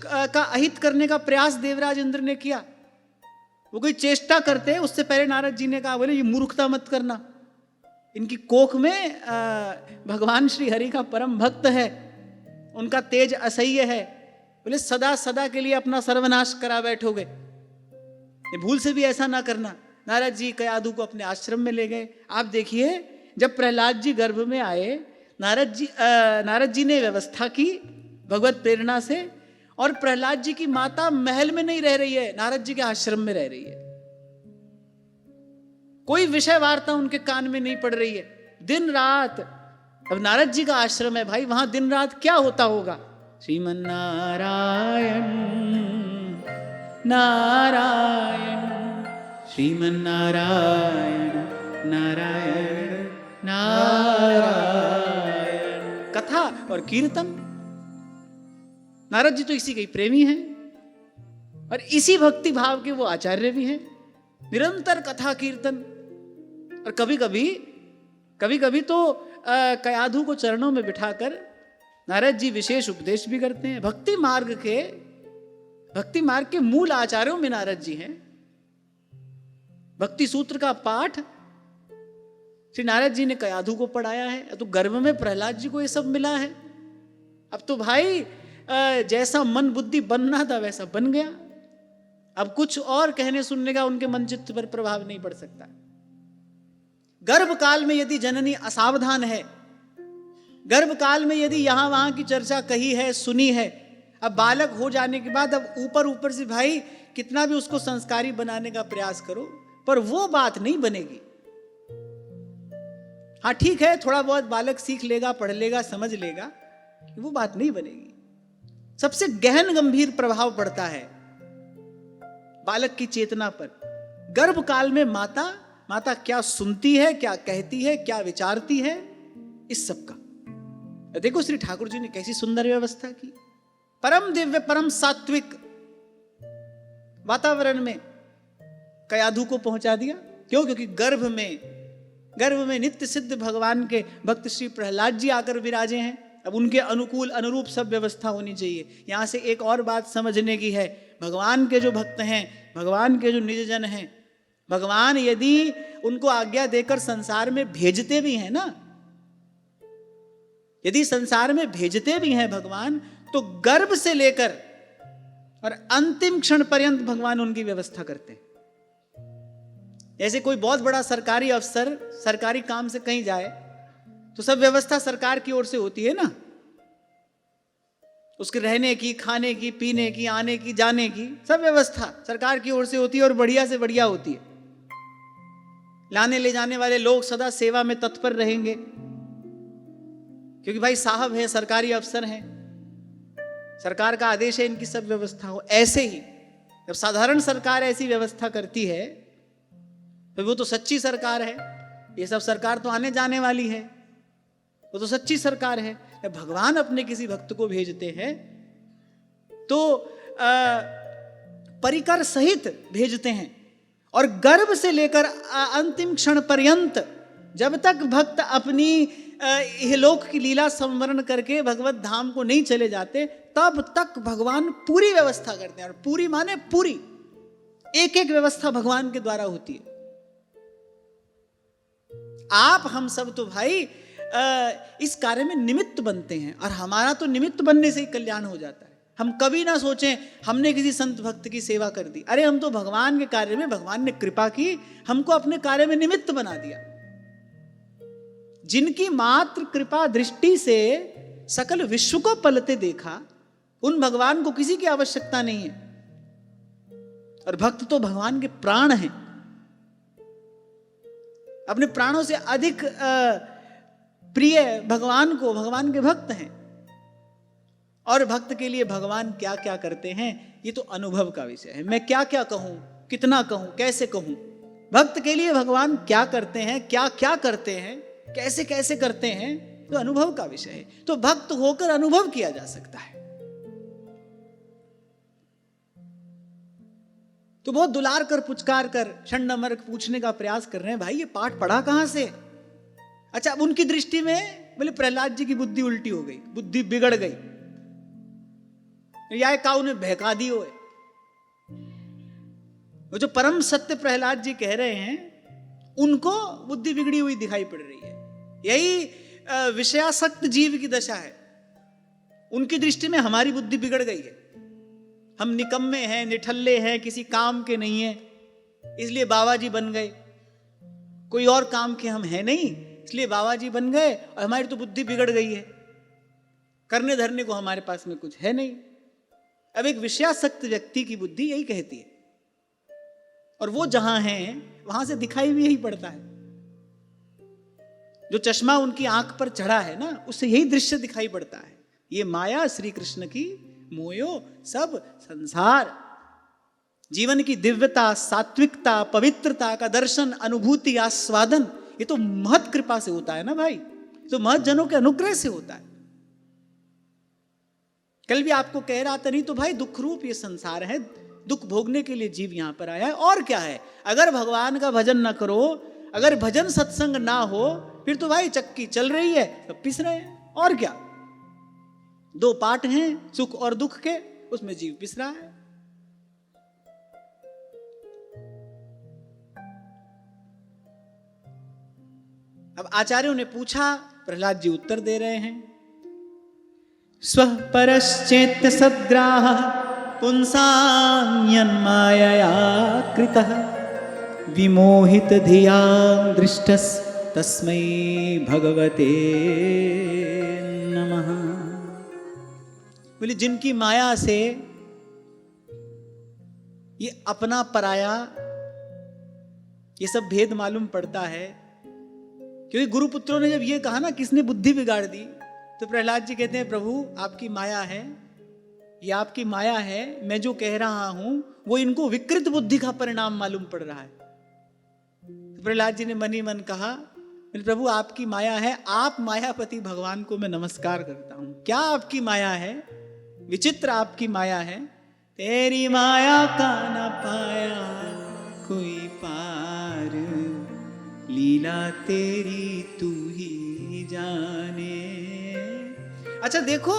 का अहित करने का प्रयास देवराज इंद्र ने किया। वो कोई चेष्टा करते, उससे पहले नारद जी ने कहा, बोले ये मूर्खता मत करना, इनकी कोख में भगवान श्री हरि का परम भक्त है, उनका तेज असह्य है। बोले सदा सदा के लिए अपना सर्वनाश करा बैठोगे, ये भूल से भी ऐसा ना करना। नारद जी कयाधु को अपने आश्रम में ले गए। आप देखिए, जब प्रहलाद जी गर्भ में आए, नारद जी ने व्यवस्था की भगवत प्रेरणा से, और प्रहलाद जी की माता महल में नहीं रह रही है, नारद जी के आश्रम में रह रही है। कोई विषय वार्ता उनके कान में नहीं पड़ रही है, दिन रात। अब नारद जी का आश्रम है भाई, वहां दिन रात क्या होता होगा? श्रीमन नारायण नारायण श्रीमन नारायण नारायण नारायण, कथा और कीर्तन। नारद जी तो इसी के प्रेमी हैं और इसी भक्ति भाव के वो आचार्य भी हैं। निरंतर कथा कीर्तन। और कभी कभी तो कयाधु को चरणों में बिठाकर नारद जी विशेष उपदेश भी करते हैं। भक्ति मार्ग के मूल आचार्यों में नारद जी हैं। भक्ति सूत्र का पाठ श्री नारद जी ने कयाधु को पढ़ाया है। तो गर्भ में प्रहलाद जी को ये सब मिला है। अब तो भाई जैसा मन बुद्धि बनना था वैसा बन गया। अब कुछ और कहने सुनने का उनके मन चित्त पर प्रभाव नहीं पड़ सकता। गर्भ काल में यदि जननी असावधान है, गर्भ काल में यदि यहां वहां की चर्चा कही है, सुनी है, अब बालक हो जाने के बाद अब ऊपर से भाई कितना भी उसको संस्कारी बनाने का प्रयास करो, पर वो बात नहीं बनेगी। हाँ ठीक है, थोड़ा बहुत बालक सीख लेगा, पढ़ लेगा, समझ लेगा, वो बात नहीं बनेगी। सबसे गहन गंभीर प्रभाव पड़ता है बालक की चेतना पर गर्भ काल में। माता क्या सुनती है, क्या कहती है, क्या विचारती है, इस सब का। देखो श्री ठाकुर जी ने कैसी सुंदर व्यवस्था की। परम दिव्य परम सात्विक वातावरण में कयाधु को पहुंचा दिया। क्यों? क्योंकि गर्भ में नित्य सिद्ध भगवान के भक्त श्री प्रहलाद जी आकर विराजे हैं। अब उनके अनुकूल अनुरूप सब व्यवस्था होनी चाहिए। यहां से एक और बात समझने की है, भगवान के जो भक्त हैं, भगवान के जो निजजन हैं, भगवान यदि उनको आज्ञा देकर संसार में भेजते भी हैं ना, यदि संसार में भेजते भी हैं भगवान, तो गर्भ से लेकर और अंतिम क्षण पर्यंत भगवान उनकी व्यवस्था करते हैं। जैसे कोई बहुत बड़ा सरकारी अफसर सरकारी काम से कहीं जाए तो सब व्यवस्था सरकार की ओर से होती है ना, उसके रहने की, खाने की, पीने की, आने की, जाने की सब व्यवस्था सरकार की ओर से होती है और बढ़िया से बढ़िया होती है। लाने ले जाने वाले लोग सदा सेवा में तत्पर रहेंगे, क्योंकि भाई साहब है, सरकारी अफसर हैं, सरकार का आदेश है इनकी सब व्यवस्था हो। ऐसे ही जब साधारण सरकार ऐसी व्यवस्था करती है तो वो तो सच्ची सरकार है। ये सब सरकार तो आने जाने वाली है, वो तो सच्ची सरकार है। जब भगवान अपने किसी भक्त को भेजते हैं तो परिकर सहित भेजते हैं, और गर्भ से लेकर अंतिम क्षण पर्यंत जब तक भक्त अपनी इहलोक की लीला संवरण करके भगवत धाम को नहीं चले जाते, तब तक भगवान पूरी व्यवस्था करते हैं। और पूरी माने पूरी, एक एक व्यवस्था भगवान के द्वारा होती है। आप हम सब तो भाई इस कार्य में निमित्त बनते हैं, और हमारा तो निमित्त बनने से ही कल्याण हो जाता है। हम कभी ना सोचें हमने किसी संत भक्त की सेवा कर दी। अरे हम तो भगवान के कार्य में, भगवान ने कृपा की, हमको अपने कार्य में निमित्त बना दिया। जिनकी मात्र कृपा दृष्टि से सकल विश्व को पलते देखा, उन भगवान को किसी की आवश्यकता नहीं है। और भक्त तो भगवान के प्राण हैं, अपने प्राणों से अधिक प्रिय भगवान को, भगवान के भक्त हैं। और भक्त के लिए भगवान क्या क्या करते हैं ये तो अनुभव का विषय है। मैं क्या क्या कहूं, कितना कहूं, कैसे कहूं। भक्त के लिए भगवान क्या करते हैं, क्या क्या करते हैं, कैसे कैसे करते हैं, तो अनुभव का विषय है। तो भक्त होकर अनुभव किया जा सकता है। तो बहुत दुलार कर, पुचकार कर, षण्डमर पूछने का प्रयास कर रहे हैं, भाई ये पाठ पढ़ा कहां से? अच्छा, अब उनकी दृष्टि में बोले प्रहलाद जी की बुद्धि उल्टी हो गई, बुद्धि बिगड़ गई, या काऊ ने बहका दी हो। वो जो परम सत्य प्रहलाद जी कह रहे हैं उनको बुद्धि बिगड़ी हुई दिखाई पड़ रही है। यही विषयासक्त जीव की दशा है। उनकी दृष्टि में हमारी बुद्धि बिगड़ गई है, हम निकम्मे हैं, निठल्ले हैं, किसी काम के नहीं है, इसलिए बाबा जी बन गए। कोई और काम के हम हैं नहीं, इसलिए बाबा जी बन गए और हमारी तो बुद्धि बिगड़ गई है, करने धरने को हमारे पास में कुछ है नहीं। अब एक विषयासक्त व्यक्ति की बुद्धि यही कहती है, और वो जहां है वहां से दिखाई भी यही पड़ता है। जो चश्मा उनकी आंख पर चढ़ा है ना, उससे यही दृश्य दिखाई पड़ता है। ये माया श्री कृष्ण की मोयो सब संसार। जीवन की दिव्यता, सात्विकता, पवित्रता का दर्शन, अनुभूति, आस्वादन, ये तो महत कृपा से होता है ना भाई, तो महत जनों के अनुग्रह से होता है। कल भी आपको कह रहा था, नहीं तो भाई दुख रूप ये संसार है, दुख भोगने के लिए जीव यहां पर आया है, और क्या है। अगर भगवान का भजन ना करो, अगर भजन सत्संग ना हो, फिर तो भाई चक्की चल रही है, सब पिस रहे हैं, और क्या। दो पार्ट हैं सुख और दुख के, उसमें जीव पिस रहा है। अब आचार्यों ने पूछा, प्रहलाद जी उत्तर दे रहे हैं। स्व परश्चेत सद्ग्राह पुंसां यन्मायया कृतः विमोहित धिया दृष्टस् तस्मै भगवते नमः। बोले जिनकी माया से ये अपना पराया ये सब भेद मालूम पड़ता है, क्योंकि गुरुपुत्रों ने जब ये कहा ना किसने बुद्धि बिगाड़ दी, तो प्रहलाद जी कहते हैं प्रभु आपकी माया है, ये आपकी माया है, मैं जो कह रहा हूं वो इनको विकृत बुद्धि का परिणाम मालूम पड़ रहा है। तो प्रहलाद जी ने मन ही मन कहा, प्रभु आपकी माया है, आप मायापति भगवान को मैं नमस्कार करता हूं। क्या आपकी माया है? विचित्र आपकी माया है। तेरी माया का न पाया कोई पार, लीला तेरी तू ही जाने। अच्छा देखो,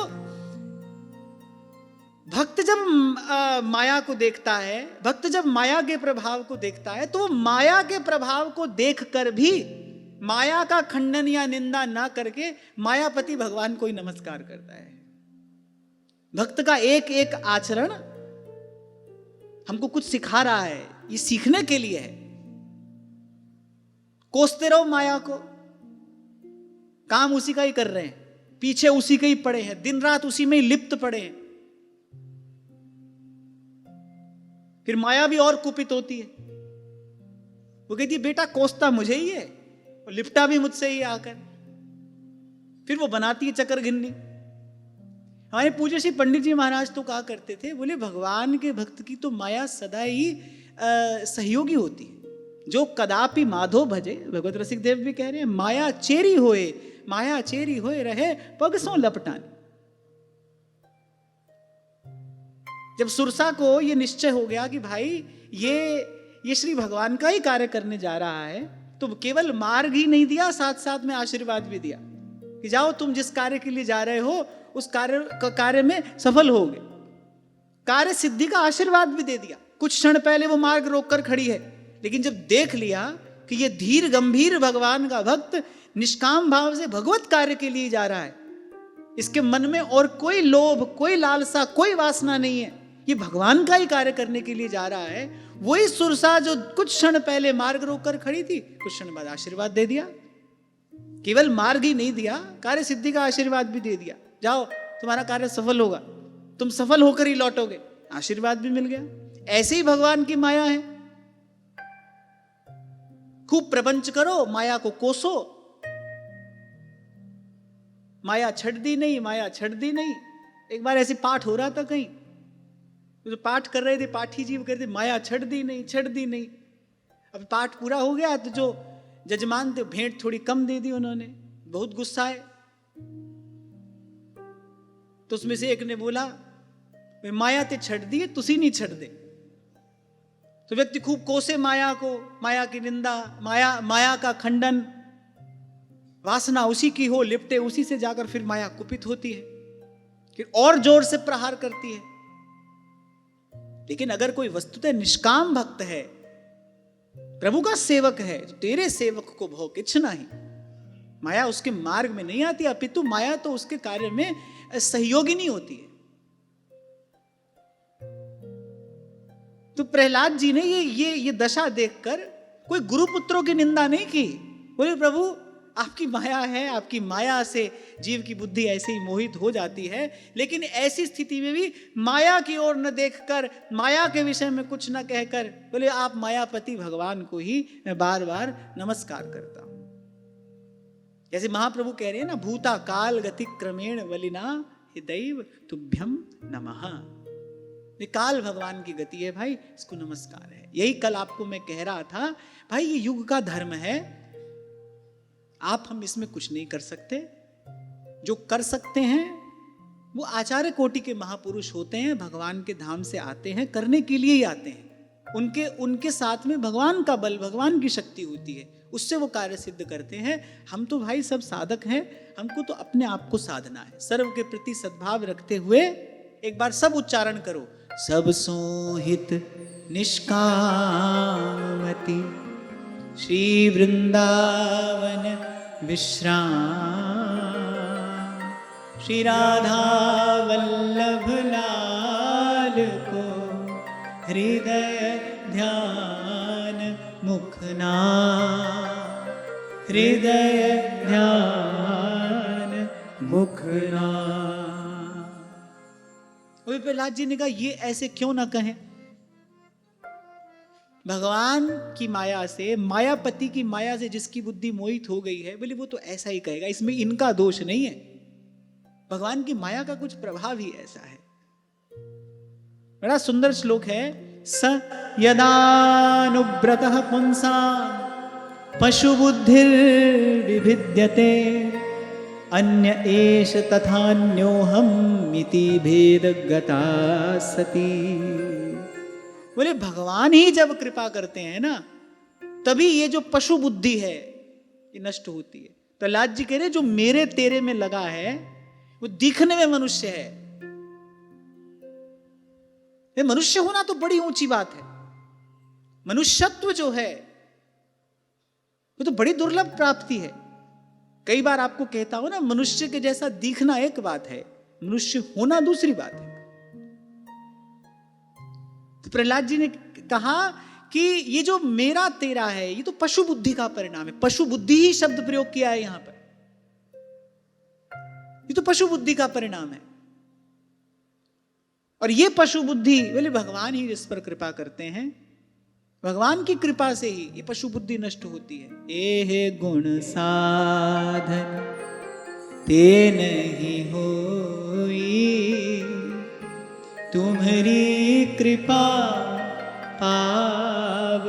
भक्त जब माया को देखता है, भक्त जब माया के प्रभाव को देखता है, तो माया के प्रभाव को देखकर भी माया का खंडन या निंदा ना करके मायापति भगवान को ही नमस्कार करता है। भक्त का एक एक आचरण हमको कुछ सिखा रहा है, ये सीखने के लिए है। कोसते रहो माया को, काम उसी का ही कर रहे हैं, पीछे उसी के ही पड़े हैं, दिन रात उसी में ही लिप्त पड़े हैं। फिर माया भी और कुपित होती है, वो कहती है बेटा कोसता मुझे ही है और लिपटा भी मुझसे ही आकर। फिर वो बनाती है चक्कर गिन्नी। हमारे पूज्य श्री पंडित जी महाराज तो कहा करते थे, बोले भगवान के भक्त की तो माया सदा ही सहयोगी होती है। जो कदापि माधो भजे, भगवत रसिक देव भी कह रहे हैं, माया चेरी होए, माया चेरी होए रहे पगसों लपटानी। जब सुरसा को ये निश्चय हो गया कि भाई ये श्री भगवान का ही कार्य करने जा रहा है, तो केवल मार्ग ही नहीं दिया, साथ साथ में आशीर्वाद भी दिया कि जाओ तुम जिस कार्य के लिए जा रहे हो उस कार्य में सफल होगे। कार्य सिद्धि का आशीर्वाद भी दे दिया। कुछ क्षण पहले वो मार्ग रोककर खड़ी है, लेकिन जब देख लिया कि ये धीर गंभीर भगवान का भक्त निष्काम भाव से भगवत कार्य के लिए जा रहा है, इसके मन में और कोई लोभ, कोई लालसा, कोई वासना नहीं है, ये भगवान का ही कार्य करने के लिए जा रहा है, वही सुरसा जो कुछ क्षण पहले मार्ग रोककर खड़ी थी, कुछ क्षण बाद आशीर्वाद दे दिया। केवल मार्ग ही नहीं दिया, कार्य सिद्धि का आशीर्वाद भी दे दिया, जाओ तुम्हारा कार्य सफल होगा। तुम सफल होकर ही लौटोगे, आशीर्वाद भी मिल गया। ऐसे ही भगवान की माया है। खूब प्रपंच करो, माया को कोसो, माया छट दी नहीं, माया छट दी नहीं। एक बार ऐसे पाठ हो रहा था कहीं, तो पाठ कर रहे थे, पाठी जी कहते माया छट दी नहीं, छट दी नहीं। अब पाठ पूरा हो गया तो जो जजमान थे भेंट थोड़ी कम दे दी उन्होंने, बहुत गुस्सा है। तो उसमें से एक ने बोला माया ते छट दी है, तुसी नहीं छट दे। तो व्यक्ति खूब कोसे माया को, माया की निंदा, माया का खंडन। वासना उसी की हो, लिपटे उसी से, जाकर फिर माया कुपित होती है, फिर और जोर से प्रहार करती है। लेकिन अगर कोई वस्तुतः निष्काम भक्त है, प्रभु का सेवक है, तो तेरे सेवक को भो किछ नहीं। माया उसके मार्ग में नहीं आती, अपितु माया तो उसके कार्य में सहयोगिनी होती है। तो प्रहलाद जी ने ये दशा देखकर कोई गुरुपुत्रों की निंदा नहीं की। बोले प्रभु आपकी माया है, आपकी माया से जीव की बुद्धि ऐसे ही मोहित हो जाती है, लेकिन ऐसी स्थिति में भी माया की ओर न देखकर, माया के विषय में कुछ न कहकर, बोले आप मायापति भगवान को ही मैं बार बार नमस्कार करता हूं। जैसे महाप्रभु कह रहे हैं ना, भूता काल गति क्रमेण वलिना हे दैव तुभ्यम नमः। ये काल भगवान की गति है भाई, इसको नमस्कार है। यही कल आपको मैं कह रहा था भाई, ये युग का धर्म है, आप हम इसमें कुछ नहीं कर सकते। जो कर सकते हैं वो आचार्य कोटि के महापुरुष होते हैं, भगवान के धाम से आते हैं, करने के लिए ही आते हैं। उनके साथ में भगवान का बल, भगवान की शक्ति होती है, उससे वो कार्य सिद्ध करते हैं। हम तो भाई सब साधक हैं, हमको तो अपने आप को साधना है। सर्व के प्रति सद्भाव रखते हुए एक बार सब उच्चारण करो, सब सोहित निष्कामति श्री वृंदावन विश्राम, श्री राधा वल्लभ लाल को हृदय ध्यान मुखना, हृदय ध्यान मुखना। अभी प्रहलाद जी ने कहा ये ऐसे क्यों ना कहें, भगवान की माया से, मायापति की माया से जिसकी बुद्धि मोहित हो गई है, बोले वो तो ऐसा ही कहेगा, इसमें इनका दोष नहीं है। भगवान की माया का कुछ प्रभाव ही ऐसा है। बड़ा सुंदर श्लोक है, स यदानुव्रतः पुंसा पशु बुद्धिर विभिद्यते अन्य एष तथान्योहम इति भेद गता सती। बोले भगवान ही जब कृपा करते हैं ना, तभी ये जो पशु बुद्धि है ये नष्ट होती है। प्रहलाद जी कह रहे जो मेरे तेरे में लगा है वो दिखने में मनुष्य है, ये मनुष्य होना तो बड़ी ऊंची बात है। मनुष्यत्व जो है वो तो बड़ी दुर्लभ प्राप्ति है। कई बार आपको कहता हूं ना, मनुष्य के जैसा दिखना एक बात है, मनुष्य होना दूसरी बात है। तो प्रहलाद जी ने कहा कि ये जो मेरा तेरा है ये तो पशु बुद्धि का परिणाम है। पशु बुद्धि ही शब्द प्रयोग किया है यहां पर, ये तो पशु बुद्धि का परिणाम है। और ये पशु बुद्धि बोले भगवान ही जिस पर कृपा करते हैं, भगवान की कृपा से ही ये पशु बुद्धि नष्ट होती है। एहे गुण साधन ते नहीं होई, तुम्हारी कृपा पाव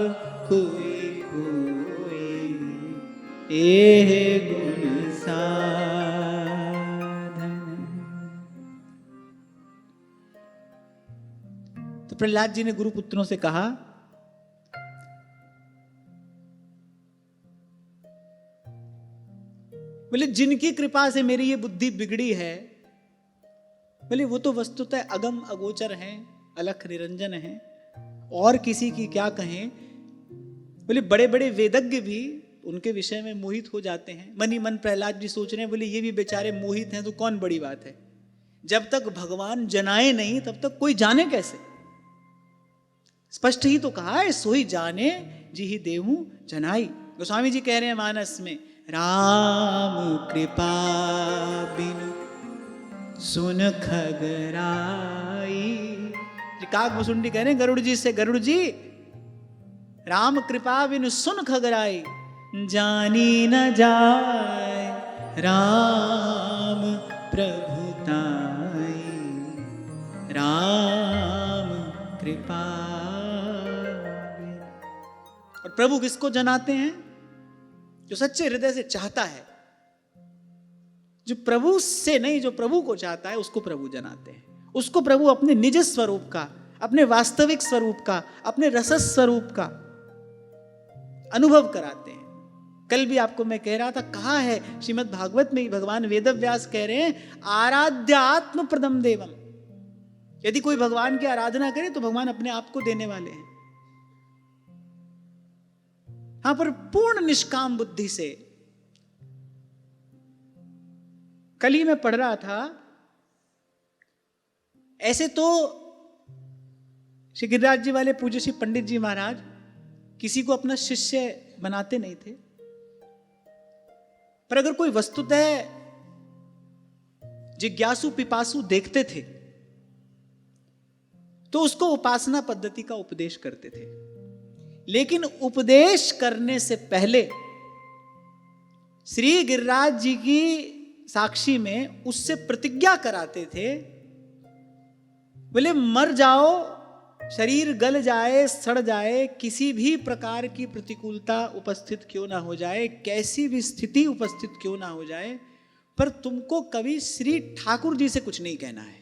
कोई कोई, एहे गुण साधन। तो प्रहलाद जी ने गुरुपुत्रों से कहा, बोले जिनकी कृपा से मेरी ये बुद्धि बिगड़ी है, बोले वो तो वस्तुतः अगम अगोचर हैं, अलख निरंजन हैं, और किसी की क्या कहें। बोले बड़े बड़े वेदज्ञ भी उनके विषय में मोहित हो जाते हैं। मन ही मन प्रहलाद जी सोच रहे हैं, बोले ये भी बेचारे मोहित हैं तो कौन बड़ी बात है। जब तक भगवान जनाए नहीं तब तक कोई जाने कैसे। स्पष्ट ही तो कहा है, सोई जाने जी ही देहु जनाई। गोस्वामी जी कह रहे हैं मानस में, राम कृपा बिनु सुन खगराई। काक मुसुंडी कह रहे हैं गरुड़ जी से, गरुड़ जी राम कृपा बिनु सुन खगराई, जानी न जाए राम प्रभुताई, राम कृपा। और प्रभु किसको जनाते हैं? जो सच्चे हृदय से चाहता है, जो प्रभु से नहीं, जो प्रभु को चाहता है उसको प्रभु जनाते हैं। उसको प्रभु अपने निज स्वरूप का, अपने वास्तविक स्वरूप का, अपने रस स्वरूप का अनुभव कराते हैं। कल भी आपको मैं कह रहा था, कहा है श्रीमद् भागवत में भगवान वेदव्यास कह रहे हैं आराध्यात्म प्रदम देवम। यदि कोई भगवान की आराधना करे तो भगवान अपने आप को देने वाले हैं। हां, पर पूर्ण निष्काम बुद्धि से। कल ही मैं पढ़ रहा था, ऐसे तो श्री गिरिराज जी वाले पूज्य श्री पंडित जी महाराज किसी को अपना शिष्य बनाते नहीं थे, पर अगर कोई वस्तुतः जिज्ञासु पिपासु देखते थे तो उसको उपासना पद्धति का उपदेश करते थे। लेकिन उपदेश करने से पहले श्री गिरिराज जी की साक्षी में उससे प्रतिज्ञा कराते थे, बोले मर जाओ, शरीर गल जाए, सड़ जाए, किसी भी प्रकार की प्रतिकूलता उपस्थित क्यों ना हो जाए, कैसी भी स्थिति उपस्थित क्यों ना हो जाए, पर तुमको कभी श्री ठाकुर जी से कुछ नहीं कहना है।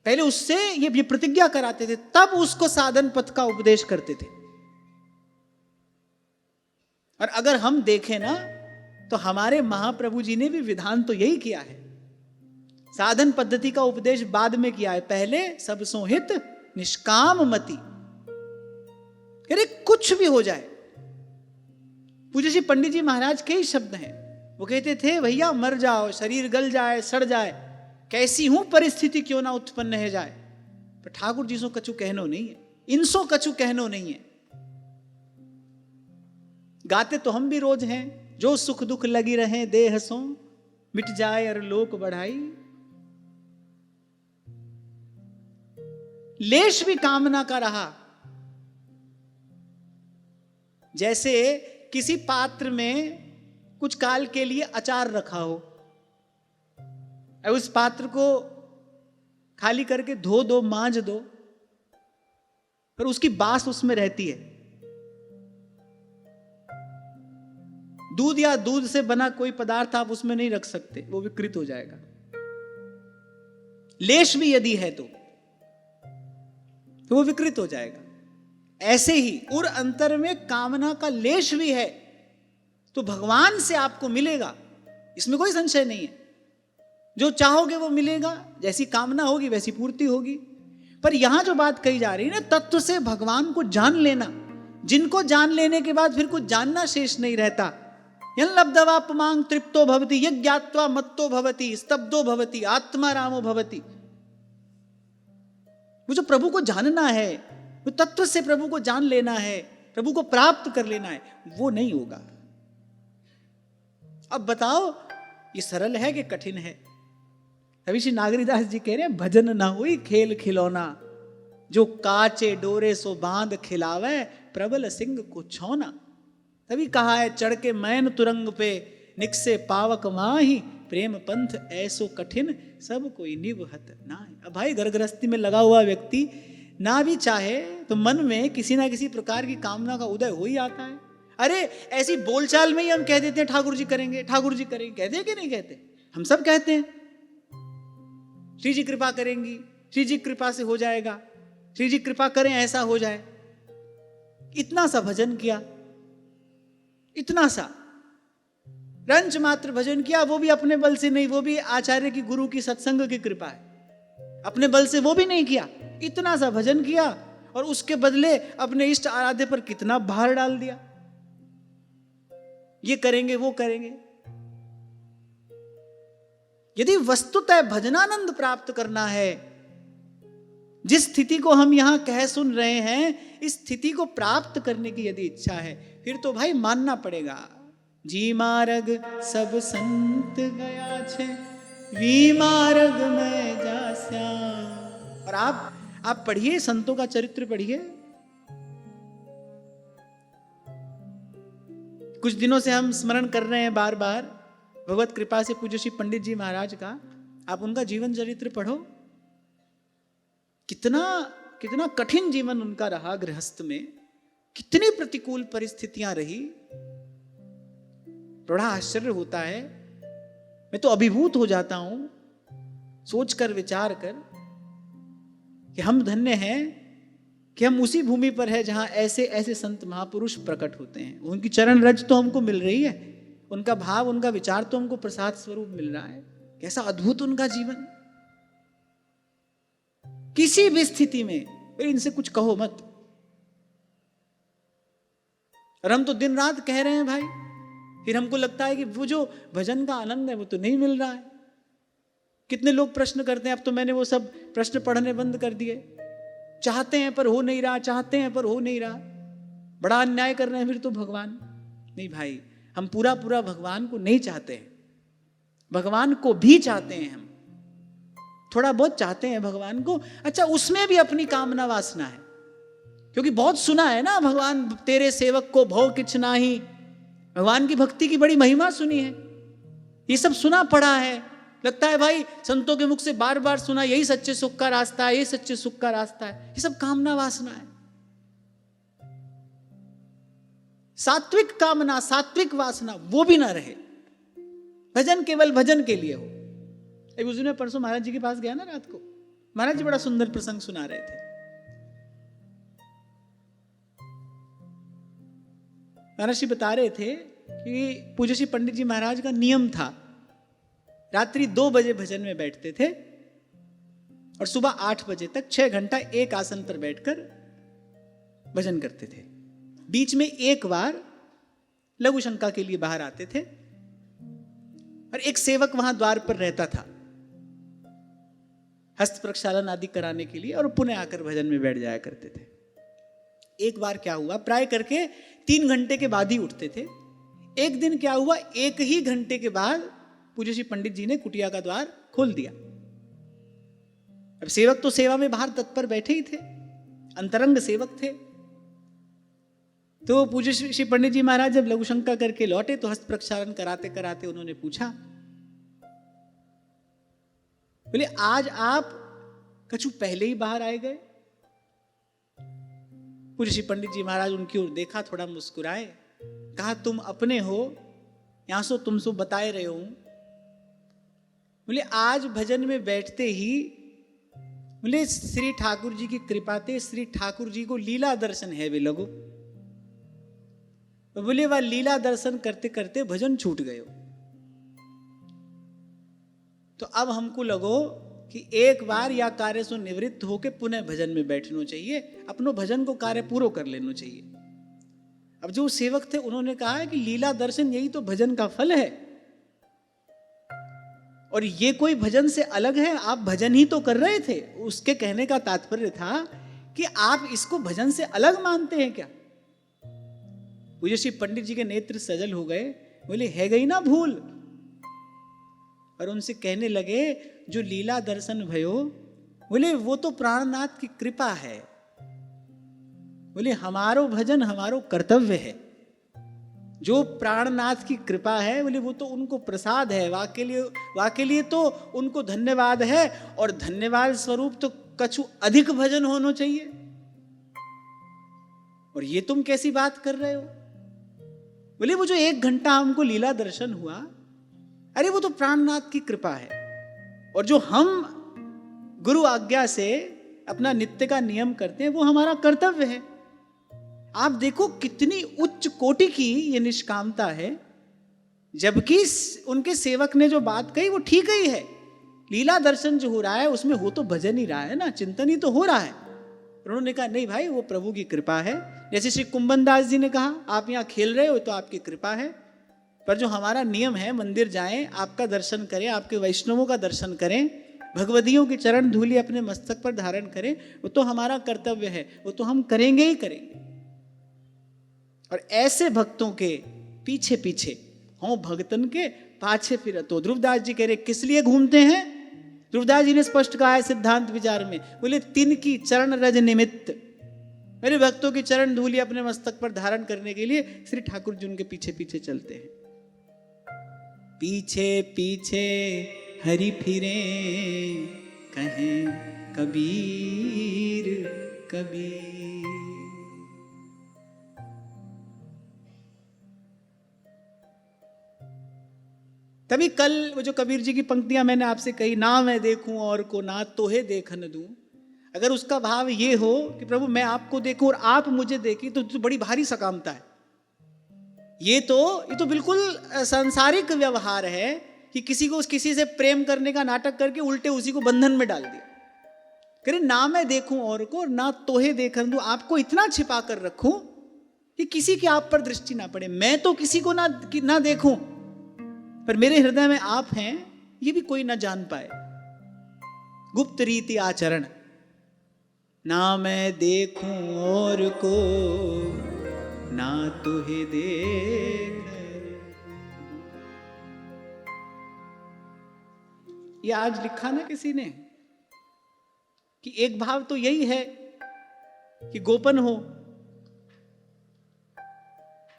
पहले उससे ये प्रतिज्ञा कराते थे, तब उसको साधन पथ का उपदेश करते थे। और अगर हम देखें ना, तो हमारे महाप्रभु जी ने भी विधान तो यही किया है। साधन पद्धति का उपदेश बाद में किया है, पहले सब सोहित निष्काम मति। अरे कुछ भी हो जाए, पूज्य श्री पंडित जी महाराज के ही शब्द हैं। वो कहते थे भैया मर जाओ, शरीर गल जाए, सड़ जाए, कैसी हूं परिस्थिति क्यों ना उत्पन्न है जाए, पर ठाकुर जी सो कछु कहनो नहीं है, इनसो कछु कहनो नहीं है। गाते तो हम भी रोज हैं, जो सुख दुख लगी रहे देह सो, मिट जाए और लोक बढ़ाई। लेश भी कामना का रहा, जैसे किसी पात्र में कुछ काल के लिए अचार रखा हो, उस पात्र को खाली करके धो दो, मांज दो, पर उसकी बास उसमें रहती है। दूध या दूध से बना कोई पदार्थ आप उसमें नहीं रख सकते, वो विकृत हो जाएगा। लेश भी यदि है तो वो विकृत हो जाएगा। ऐसे ही उर अंतर में कामना का लेश भी है तो भगवान से आपको मिलेगा, इसमें कोई संशय नहीं है। जो चाहोगे वो मिलेगा, जैसी कामना होगी वैसी पूर्ति होगी। पर यहां जो बात कही जा रही है ना, तत्व से भगवान को जान लेना, जिनको जान लेने के बाद फिर कुछ जानना शेष नहीं रहता। यन लब्धवा पुमांग तृप्तो भवति, यज्ञात्वा मत्तो भवति, स्तब्धो भवति, आत्मा रामो भवति। वो जो प्रभु को जानना है, वो तत्व से प्रभु को जान लेना है, प्रभु को प्राप्त कर लेना है, वो नहीं होगा। अब बताओ ये सरल है कि कठिन है? अभी श्री नागरीदास जी कह रहे हैं भजन ना हुई खेल खिलौना, जो काचे डोरे सो बांध खिलावे, प्रबल सिंह को छौना। तभी कहा है चढ़ के मैन तुरंग पे, निकसे पावक माही, प्रेम पंथ ऐसो कठिन, सब कोई निभहत ना। अब भाई घर गृहस्थी में लगा हुआ व्यक्ति ना भी चाहे तो मन में किसी ना किसी प्रकार की कामना का उदय हो ही आता है। अरे ऐसी बोलचाल में ही हम कह देते हैं ठाकुर जी करेंगे, ठाकुर जी करेंगे, कहते हैं कि नहीं कहते? हम सब कहते हैं श्री जी कृपा करेंगी, श्री जी कृपा से हो जाएगा, श्री जी कृपा करें ऐसा हो जाए। इतना सा भजन किया, इतना सा रंच मात्र भजन किया, वो भी अपने बल से नहीं, वो भी आचार्य की गुरु की सत्संग की कृपा है, अपने बल से वो भी नहीं किया। इतना सा भजन किया और उसके बदले अपने इष्ट आराध्य पर कितना भार डाल दिया, ये करेंगे वो करेंगे। यदि वस्तुतः भजनानंद प्राप्त करना है, जिस स्थिति को हम यहां कह सुन रहे हैं, इस स्थिति को प्राप्त करने की यदि इच्छा है, फिर तो भाई मानना पड़ेगा जी मार्ग सब संत गया छे, विमार्ग में जा श्याम। और आप पढ़िए, संतों का चरित्र पढ़िए। कुछ दिनों से हम स्मरण कर रहे हैं बार बार भगवत कृपा से पूज्य श्री पंडित जी महाराज का। आप उनका जीवन चरित्र पढ़ो, कितना कितना कठिन जीवन उनका रहा, गृहस्थ में कितनी प्रतिकूल परिस्थितियां रही, बड़ा आश्चर्य होता है। मैं तो अभिभूत हो जाता हूं सोचकर, विचार कर कि हम धन्य हैं कि हम उसी भूमि पर है जहां ऐसे ऐसे संत महापुरुष प्रकट होते हैं। उनकी चरण रज तो हमको मिल रही है, उनका भाव, उनका विचार तो हमको प्रसाद स्वरूप मिल रहा है। कैसा अद्भुत उनका जीवन। किसी भी स्थिति में फिर इनसे कुछ कहो मत। और हम तो दिन रात कह रहे हैं भाई, फिर हमको लगता है कि वो जो भजन का आनंद है वो तो नहीं मिल रहा है। कितने लोग प्रश्न करते हैं, अब तो मैंने वो सब प्रश्न पढ़ने बंद कर दिए। चाहते हैं पर हो नहीं रहा, चाहते हैं पर हो नहीं रहा, बड़ा अन्याय कर रहे हैं फिर तो भगवान। नहीं भाई, हम पूरा पूरा भगवान को नहीं चाहते हैं, भगवान को भी चाहते हैं। हम थोड़ा बहुत चाहते हैं भगवान को, अच्छा उसमें भी अपनी कामना वासना है। क्योंकि बहुत सुना है ना, भगवान तेरे सेवक को भव किछ नाही, भगवान की भक्ति की बड़ी महिमा सुनी है, ये सब सुना पड़ा है। लगता है भाई संतों के मुख से बार बार सुना, यही सच्चे सुख का रास्ता है, यही सच्चे सुख का रास्ता है। ये सब कामना वासना है। सात्विक कामना, सात्विक वासना वो भी ना रहे, भजन केवल भजन के लिए हो। एक उस दिन मैं परसों महाराज जी के पास गया ना रात को, महाराज जी बड़ा सुंदर प्रसंग सुना रहे थे। महाराज जी बता रहे थे कि पूज्य श्री पंडित जी महाराज का नियम था, रात्रि 2 बजे भजन में बैठते थे और सुबह 8 बजे तक 6 घंटा एक आसन पर बैठकर भजन करते थे। बीच में एक बार लघु शंका के लिए बाहर आते थे और एक सेवक वहां द्वार पर रहता था हस्त प्रक्षालन आदि कराने के लिए, और पुनः आकर भजन में बैठ जाया करते थे। एक बार क्या हुआ, प्राय करके 3 घंटे के बाद ही उठते थे। एक दिन क्या हुआ, 1 ही घंटे के बाद पूज्य श्री पंडित जी ने कुटिया का द्वार खोल दिया। अब सेवक तो सेवा में बाहर तत्पर बैठे ही थे, अंतरंग सेवक थे। तो पूज्य श्री पंडित जी महाराज जब लघु शंका करके लौटे तो हस्त प्रक्षालन कराते कराते उन्होंने पूछा, बोले आज आप कछु पहले ही बाहर आए गए? पूज्य श्री पंडित जी महाराज उनकी ओर देखा, थोड़ा मुस्कुराए, कहा तुम अपने हो, यहां सो तुम सो बताए रहे हो। बोले आज भजन में बैठते ही बोले श्री ठाकुर जी की कृपा थे, श्री ठाकुर जी को लीला दर्शन है वे लगो। बोले वह लीला दर्शन करते करते भजन छूट गए। तो अब हमको लगो कि एक बार या कार्य से निवृत्त होके पुनः भजन में बैठना चाहिए, अपनो भजन को कार्य पूरा कर लेना चाहिए। अब जो सेवक थे उन्होंने कहा है कि लीला दर्शन यही तो भजन का फल है, और ये कोई भजन से अलग है, आप भजन ही तो कर रहे थे। उसके कहने का तात्पर्य था कि आप इसको भजन से अलग मानते हैं क्या? पूज्य श्री पंडित जी के नेत्र सजल हो गए, बोले है गई ना भूल। और उनसे कहने लगे जो लीला दर्शन भयो, बोले वो तो प्राणनाथ की कृपा है, बोले हमारो भजन हमारो कर्तव्य है। जो प्राणनाथ की कृपा है बोले वो तो उनको प्रसाद है, वाके लिए तो उनको धन्यवाद है, और धन्यवाद स्वरूप तो कछु अधिक भजन होना चाहिए। और ये तुम कैसी बात कर रहे हो? बोले वो जो 1 घंटा हमको लीला दर्शन हुआ, अरे वो तो प्राणनाथ की कृपा है, और जो हम गुरु आज्ञा से अपना नित्य का नियम करते हैं वो हमारा कर्तव्य है। आप देखो कितनी उच्च कोटि की ये निष्कामता है, जबकि उनके सेवक ने जो बात कही वो ठीक ही है। लीला दर्शन जो हो रहा है उसमें हो तो भजन ही रहा है ना, चिंतन ही तो हो रहा है। उन्होंने कहा नहीं भाई, वो प्रभु की कृपा है। जैसे श्री कुंभन दास जी ने कहा आप यहाँ खेल रहे हो तो आपकी कृपा है, पर जो हमारा नियम है मंदिर जाएं, आपका दर्शन करें, आपके वैष्णवों का दर्शन करें, भगवदियों की चरण धूलि अपने मस्तक पर धारण करें, वो तो हमारा कर्तव्य है, वो तो हम करेंगे ही करेंगे। और ऐसे भक्तों के पीछे पीछे हों भगतन के पाछे फिरत। तो ध्रुवदास जी कह रहे किस लिए घूमते हैं? ध्रुवदास जी ने स्पष्ट कहा है सिद्धांत विचार में, बोले तिन की चरण रज निमित्त, मेरे भक्तों की चरण धूलि अपने मस्तक पर धारण करने के लिए श्री ठाकुर जी उनके पीछे पीछे चलते हैं। पीछे पीछे हरि फिरे कहें कबीर कबीर। तभी कल वो जो कबीर जी की पंक्तियां मैंने आपसे कही, ना मैं देखूं और को ना तोहे देखन दूं, अगर उसका भाव ये हो कि प्रभु मैं आपको देखूं और आप मुझे देखें, तो बड़ी भारी सकामता है। ये तो बिल्कुल सांसारिक व्यवहार है कि किसी से प्रेम करने का नाटक करके उल्टे उसी को बंधन में डाल दिया। करे ना मैं देखूं और को ना तोहे देखन दूं, आपको इतना छिपा कर रखूं कि किसी की आप पर दृष्टि ना पड़े। मैं तो किसी को ना देखूं, पर मेरे हृदय में आप हैं ये भी कोई ना जान पाए। गुप्त रीति आचरण, ना मैं देखूं और को ना तुहे देख। ये आज लिखा ना किसी ने कि एक भाव तो यही है कि गोपन हो,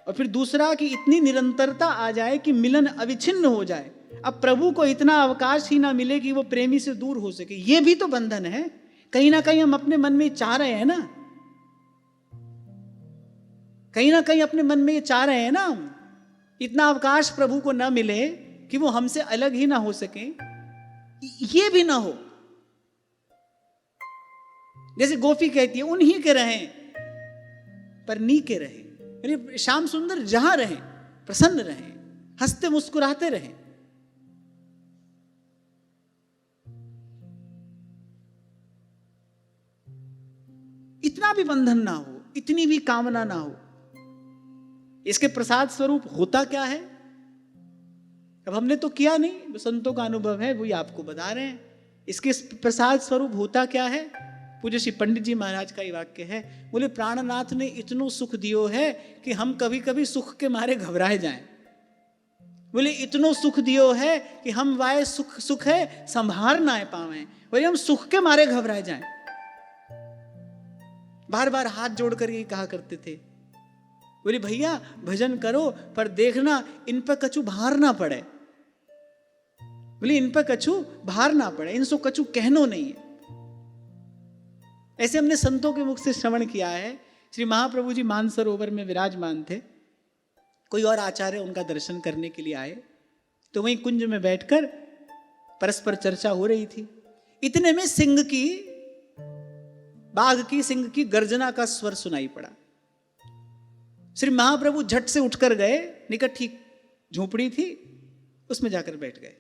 और फिर दूसरा कि इतनी निरंतरता आ जाए कि मिलन अविच्छिन्न हो जाए। अब प्रभु को इतना अवकाश ही ना मिले कि वो प्रेमी से दूर हो सके, ये भी तो बंधन है। कहीं ना कहीं हम अपने मन में चाह रहे हैं ना, कहीं ना कहीं अपने मन में ये चाह रहे हैं ना, इतना अवकाश प्रभु को ना मिले कि वो हमसे अलग ही ना हो सके, ये भी ना हो। जैसे गोपी कहती है उन्हीं के रहें पर नी के रहें, यानी श्याम सुंदर जहां रहें प्रसन्न रहें, हंसते मुस्कुराते रहें। इतना भी बंधन ना हो, इतनी भी कामना ना हो। इसके प्रसाद स्वरूप होता क्या है? अब हमने तो किया नहीं, संतों का अनुभव है वही आपको बता रहे हैं। इसके प्रसाद स्वरूप होता क्या है? पूज्य श्री पंडित जी महाराज का ये वाक्य है, बोले प्राणनाथ ने इतनो सुख दियो है कि हम कभी कभी सुख के मारे घबराए जाएं। बोले इतनो सुख दियो है कि हम वाए सुख है संभार ना पावे, बोले हम सुख के मारे घबराए जाएं। बार बार हाथ जोड़कर ये कहा करते थे, बोले भैया भजन करो पर देखना इन पर कछु भार ना पड़े। बोले इन पर कछु भार ना पड़े, इनसे कछु कहनो नहीं है। ऐसे हमने संतों के मुख से श्रवण किया है। श्री महाप्रभु जी मानसरोवर में विराजमान थे, कोई और आचार्य उनका दर्शन करने के लिए आए, तो वहीं कुंज में बैठकर परस्पर चर्चा हो रही थी। इतने में बाघ की सिंह की गर्जना का स्वर सुनाई पड़ा। श्री महाप्रभु झट से उठकर गए, निकट ठीक झोपड़ी थी उसमें जाकर बैठ गए।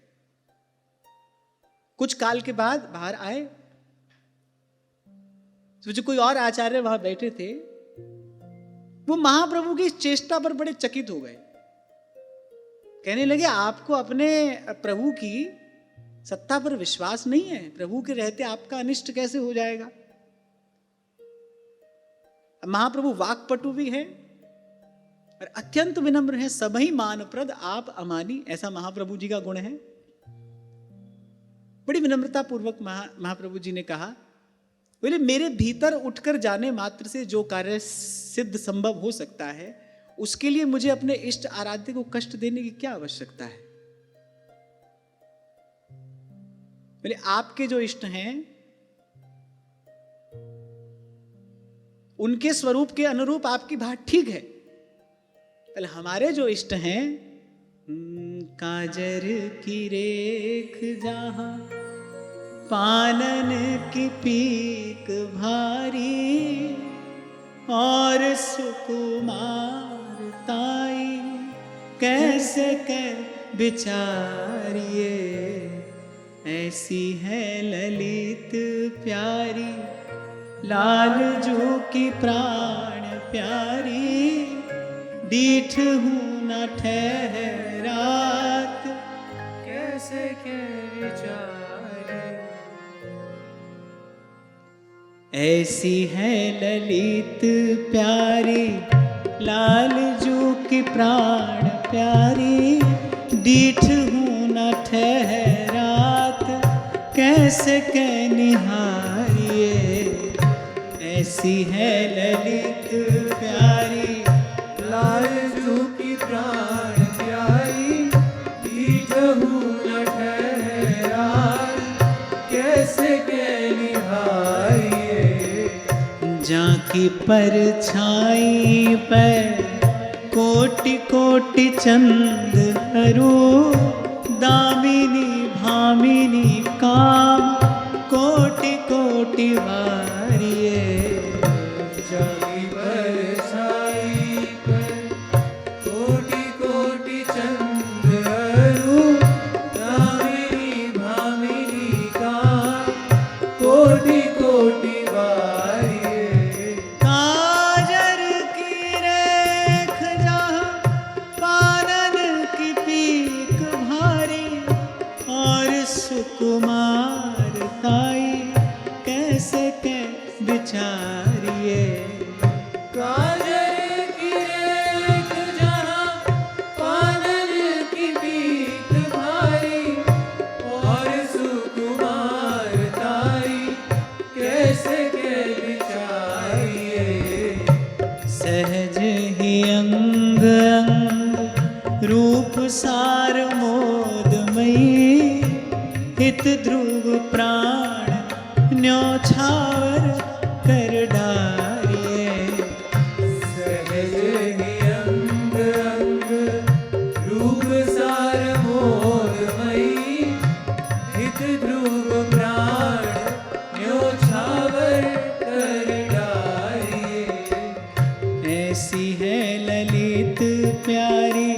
कुछ काल के बाद बाहर आए, तो जो कोई और आचार्य वहां बैठे थे, वो महाप्रभु की इस चेष्टा पर बड़े चकित हो गए। कहने लगे आपको अपने प्रभु की सत्ता पर विश्वास नहीं है, प्रभु के रहते आपका अनिष्ट कैसे हो जाएगा? महाप्रभु वाक्पटु भी है और अत्यंत विनम्र है, सबही मानप्रद आप अमानी, ऐसा महाप्रभु जी का गुण है। बड़ी विनम्रता पूर्वक महाप्रभु जी ने कहा, बोले मेरे भीतर उठकर जाने मात्र से जो कार्य सिद्ध संभव हो सकता है, उसके लिए मुझे अपने इष्ट आराध्य को कष्ट देने की क्या आवश्यकता है? बोले आपके जो इष्ट हैं उनके स्वरूप के अनुरूप आपकी बात ठीक है, पहले हमारे जो इष्ट हैं, काजर की रेख जहां पानन की पीक भारी, और सुकुमार ताई कैसे कह बिचारिए, ऐसी है ललित प्यारी, लाल जू की प्राण प्यारी, डीठ हूं न ठहरात, कैसे कह बिचारी, ऐसी है ललित प्यारी, लाल जू की प्राण प्यारी, डीठ हूँ न ठहरात, कैसे कह निहारिए। ऐसी है ललित प्यारी, लालजू की प्राण प्यारी, डीठ हूँ न ठहरात, कैसे कह निहारिए। जाकी परछाई पर कोटि कोटि चंद अरु, दामिनी भामिनी काम कोटि कोटि वारिये। जाकी परछाई पर कोटि कोटि चंद अरु, दामिनी भामिनी काम कोटि कोटि वारिये। काजर की रेख जहाँ पानन की पीक भारी, और सुकुमार ताई कैसे के बिचारिए। काजर की रेख जहाँ पानन की पीक भारी, और सुकुमार ताई कैसे के बिचारिए। सहज ही अंग अंग रूप सार मोदमयी, हित ध्रुव प्राण न्योछावर कर डारिये। सहज ही अंग अंग रूप सार मोदमयी, हित ध्रुव प्राण न्योछावर कर डारिये। ऐसी है ललित प्यारी,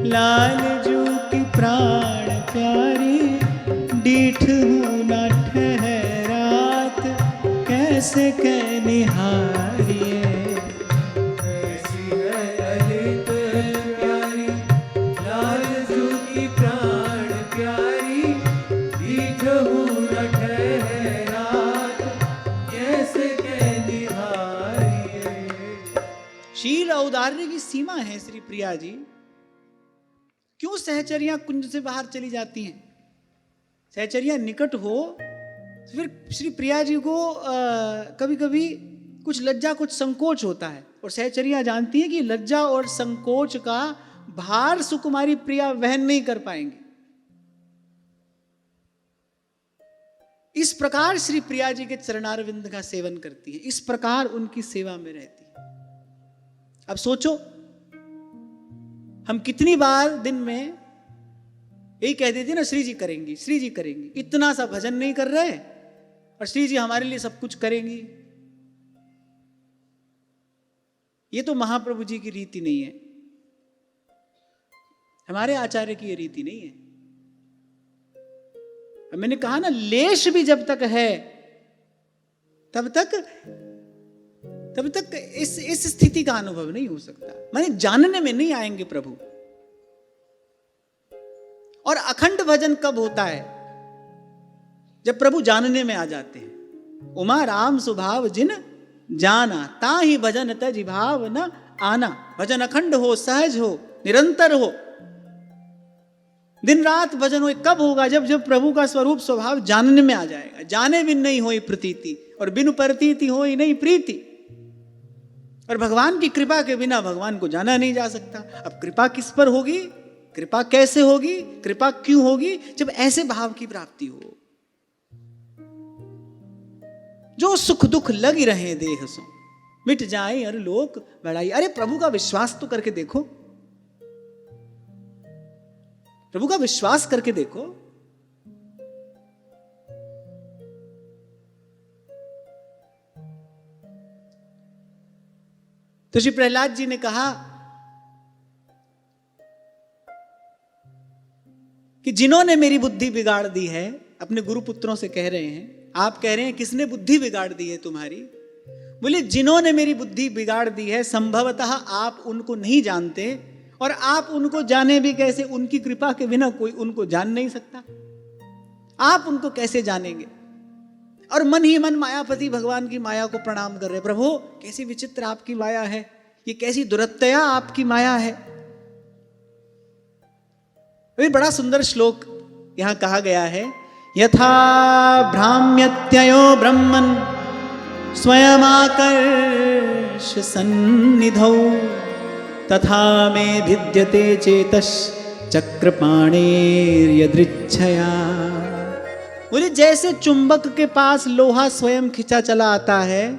लालजू की प्राण प्यारी, डीठ हूँ न ठहरात, कैसे कह निहारिए। ऐसी है ललित प्यारी, लालजू की प्राण प्यारी, डीठ हूँ न ठहरात, कैसे कह निहारिए। शील औदार्य की सीमा है श्री प्रिया जी। क्यों सहचरियां कुंज से बाहर चली जाती हैं? सहचरियां निकट हो, फिर श्री प्रिया जी को कभी कभी कुछ लज्जा कुछ संकोच होता है, और सहचरियां जानती हैं कि लज्जा और संकोच का भार सुकुमारी प्रिया वहन नहीं कर पाएंगे। इस प्रकार श्री प्रिया जी के चरणारविंद का सेवन करती है, इस प्रकार उनकी सेवा में रहती है। अब सोचो, हम कितनी बार दिन में यही कह देते ना, श्री जी करेंगी, श्री जी करेंगी। इतना सा भजन नहीं कर रहे और श्री जी हमारे लिए सब कुछ करेंगी। ये तो महाप्रभु जी की रीति नहीं है, हमारे आचार्य की ये रीति नहीं है। मैंने कहा ना, लेश भी जब तक है तब तक इस स्थिति का अनुभव नहीं हो सकता। माने जानने में नहीं आएंगे प्रभु। और अखंड भजन कब होता है? जब प्रभु जानने में आ जाते हैं। उमा राम स्वभाव जिन जाना, ताहि भजन तज भाव न आना। भजन अखंड हो, सहज हो, निरंतर हो, दिन रात भजन हो। कब होगा? जब प्रभु का स्वरूप स्वभाव जानने में आ जाएगा। जाने बिन नहीं होई प्रतीति, और बिनु प्रतीति होई नहीं प्रीति। और भगवान की कृपा के बिना भगवान को जाना नहीं जा सकता। अब कृपा किस पर होगी, कृपा कैसे होगी, कृपा क्यों होगी? जब ऐसे भाव की प्राप्ति हो, जो सुख दुख लग रहे देह सो, मिट जाए अर लोक बड़ाई। अरे प्रभु का विश्वास तो करके देखो, प्रभु का विश्वास करके देखो। तो श्री प्रहलाद जी ने कहा कि जिन्होंने मेरी बुद्धि बिगाड़ दी है, अपने गुरु पुत्रों से कह रहे हैं। आप कह रहे हैं किसने बुद्धि बिगाड़ दी है तुम्हारी? बोले जिन्होंने मेरी बुद्धि बिगाड़ दी है, संभवतः आप उनको नहीं जानते, और आप उनको जाने भी कैसे? उनकी कृपा के बिना कोई उनको जान नहीं सकता। आप उनको कैसे जानेंगे? और मन ही मन मायापति भगवान की माया को प्रणाम कर रहे, प्रभु कैसी विचित्र आपकी माया है, ये कैसी दुरत्या आपकी माया है। अभी बड़ा सुंदर श्लोक यहाँ कहा गया है, यथा भ्राम्यत्ययो ब्रह्मन् स्वयमाकर्ष सन्निधौ तथा मे भिद्यते चेतश् चक्रपाणेर्यदृच्छया। बोले जैसे चुंबक के पास लोहा स्वयं खिंचा चला आता है,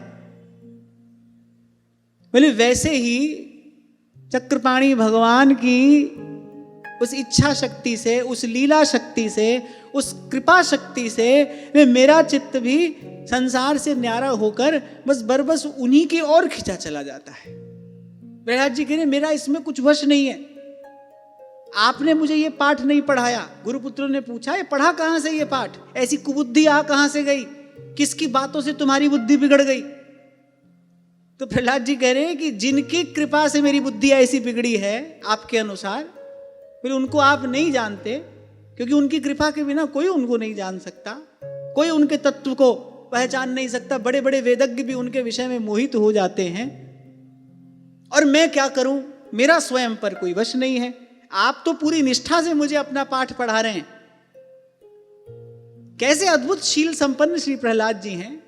बोले वैसे ही चक्रपाणी भगवान की उस इच्छा शक्ति से, उस लीला शक्ति से, उस कृपा शक्ति से मेरा चित्त भी संसार से न्यारा होकर बस उन्हीं की ओर खिंचा चला जाता है। प्रहलाद जी कह रहे मेरा इसमें कुछ वश नहीं है, आपने मुझे ये पाठ नहीं पढ़ाया। गुरुपुत्रों ने पूछा ये पढ़ा कहां से, ये पाठ ऐसी कुबुद्धि आ कहां से गई, किसकी बातों से तुम्हारी बुद्धि बिगड़ गई? तो प्रहलाद जी कह रहे हैं कि जिनकी कृपा से मेरी बुद्धि ऐसी बिगड़ी है आपके अनुसार, फिर उनको आप नहीं जानते, क्योंकि उनकी कृपा के बिना कोई उनको नहीं जान सकता, कोई उनके तत्व को पहचान नहीं सकता। बड़े बड़े वेदज्ञ भी उनके विषय में मोहित हो जाते हैं। और मैं क्या करूं, मेरा स्वयं पर कोई वश नहीं है। आप तो पूरी निष्ठा से मुझे अपना पाठ पढ़ा रहे हैं। कैसे अद्भुत शील संपन्न श्री प्रहलाद जी हैं।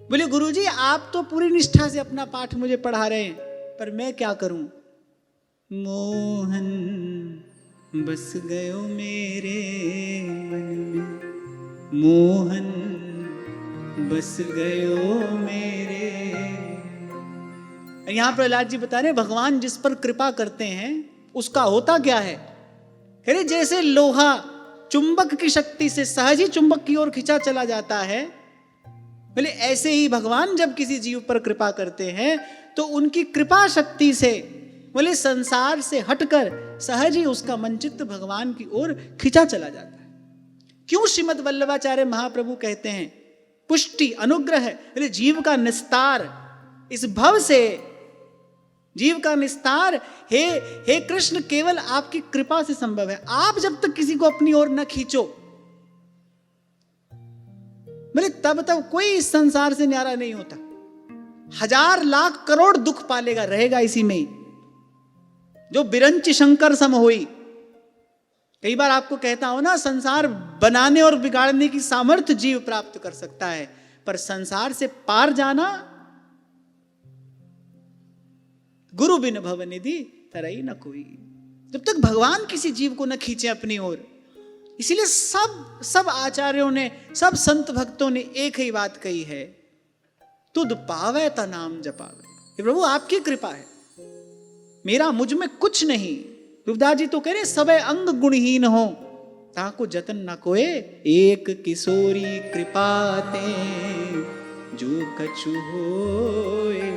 बोले गुरुजी आप तो पूरी निष्ठा से अपना पाठ मुझे पढ़ा रहे हैं, पर मैं क्या करूं? मोहन बस गयो मेरे मन में, मोहन बस गयो मेरे। यहां प्रहलाद जी बता रहे भगवान जिस पर कृपा करते हैं उसका होता क्या है? कह रहे जैसे लोहा चुंबक की शक्ति से सहज ही चुंबक की ओर खिंचा चला जाता है, बोले ऐसे ही भगवान जब किसी जीव पर कृपा करते हैं तो उनकी कृपा शक्ति से बोले संसार से हटकर सहज ही उसका मनचित्त भगवान की ओर खिंचा चला जाता है। क्यों श्रीमद् वल्लभाचार्य महाप्रभु कहते हैं पुष्टि अनुग्रह, बोले जीव का निस्तार, इस भव से जीव का निस्तार हे कृष्ण केवल आपकी कृपा से संभव है। आप जब तक किसी को अपनी ओर न खींचो, बोले तब तक कोई इस संसार से न्यारा नहीं होता। हजार लाख करोड़ दुख पालेगा, रहेगा इसी में ही। जो बिरंच शंकर सम होई, कई बार आपको कहता हूं ना, संसार बनाने और बिगाड़ने की सामर्थ्य जीव प्राप्त कर सकता है, पर संसार से पार जाना गुरु बिन भवनिधि तरई न कोई। जब तक भगवान किसी जीव को न खींचे अपनी ओर, इसीलिए सब आचार्यों ने, सब संत भक्तों ने एक ही बात कही है, तुद पावे ता नाम जपावे। प्रभु आपकी कृपा है, मेरा मुझ में कुछ नहीं। रूपदास जी तो कह रहे सबे अंग गुणहीन हो ताको जतन न कोए, एक किशोरी कृपाते जो कछु होए।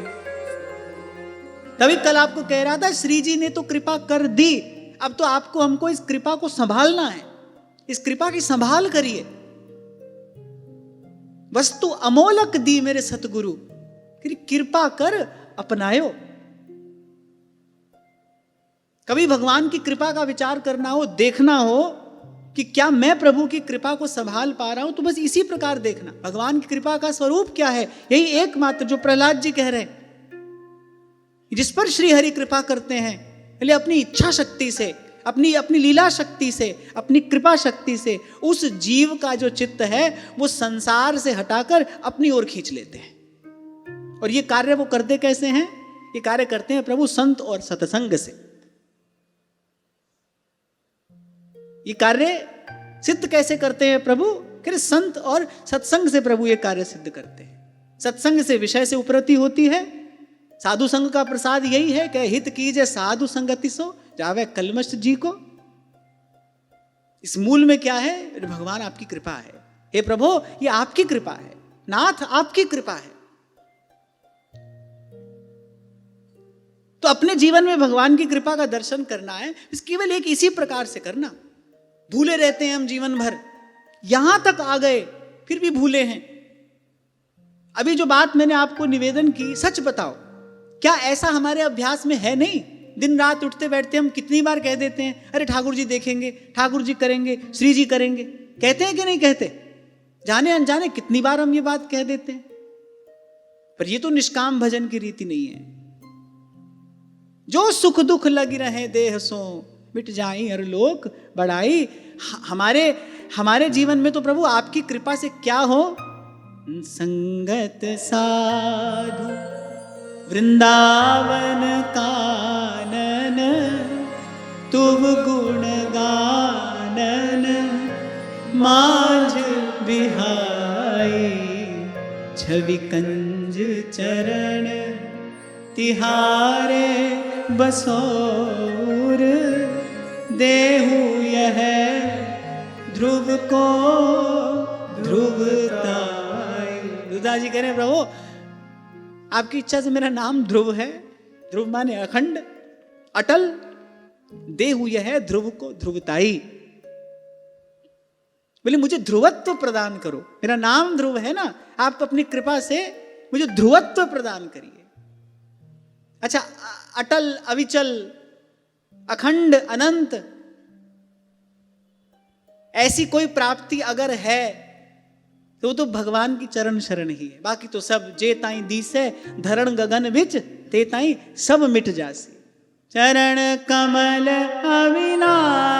तभी कल आपको कह रहा था श्री जी ने तो कृपा कर दी, अब तो आपको हमको इस कृपा को संभालना है, इस कृपा की संभाल करिए। वस्तु अमोलक दी मेरे सतगुरु, कृपा कर अपनायो। कभी भगवान की कृपा का विचार करना हो, देखना हो कि क्या मैं प्रभु की कृपा को संभाल पा रहा हूं, तो बस इसी प्रकार देखना भगवान की कृपा का स्वरूप क्या है। यही एकमात्र जो प्रहलाद जी कह रहे हैं, जिस पर श्री हरि कृपा करते हैं, पहले अपनी इच्छा शक्ति से, अपनी लीला शक्ति से, अपनी कृपा शक्ति से उस जीव का जो चित्त है वो संसार से हटाकर अपनी ओर खींच लेते हैं। और ये कार्य वो करते कैसे हैं? ये कार्य करते हैं प्रभु संत और सत्संग से। ये कार्य सिद्ध कैसे करते हैं प्रभु? कह संत और सत्संग से प्रभु ये कार्य सिद्ध करते हैं। सत्संग से विषय से उपरति होती है। साधु संग का प्रसाद यही है कि हित कीजिए साधु संगति सो जावे कलमश जी को। इस मूल में क्या है? भगवान आपकी कृपा है। हे प्रभु ये आपकी कृपा है, नाथ आपकी कृपा है। तो अपने जीवन में भगवान की कृपा का दर्शन करना है, इस केवल एक इसी प्रकार से करना। भूले रहते हैं हम जीवन भर, यहां तक आ गए फिर भी भूले हैं। अभी जो बात मैंने आपको निवेदन की, सच बताओ क्या ऐसा हमारे अभ्यास में है? नहीं। दिन रात उठते बैठते हम कितनी बार कह देते हैं अरे ठाकुर जी देखेंगे, ठाकुर जी करेंगे, श्री जी करेंगे। कहते हैं कि नहीं कहते? जाने अनजाने कितनी बार हम ये बात कह देते हैं। पर ये तो निष्काम भजन की रीति नहीं है। जो सुख दुख लगी रहे देह सो, मिट जाई हर लोक बढ़ाई। हमारे जीवन में तो प्रभु आपकी कृपा से क्या हो, संगत साधु वृंदावन कानन, तुम गुण गानन मांझ बिहाई। छवि कंज चरण तिहारे बसोर, देहु यह ध्रुव को ध्रुवताई। दुर्गा जी कह रहे हैं प्रभु आपकी इच्छा से मेरा नाम ध्रुव है। ध्रुव माने अखंड अटल, देहु यह ध्रुव को ध्रुवताई। बोले मुझे ध्रुवत्व प्रदान करो, मेरा नाम ध्रुव है ना, आप अपनी कृपा से मुझे ध्रुवत्व प्रदान करिए। अच्छा, अटल अविचल अखंड अनंत ऐसी कोई प्राप्ति अगर है तो वो तो भगवान की चरण शरण ही है। बाकी तो सब जे ताई दिसे धरण गगन विच, ते ताई सब मिट जासी। चरण कमल अविनाशी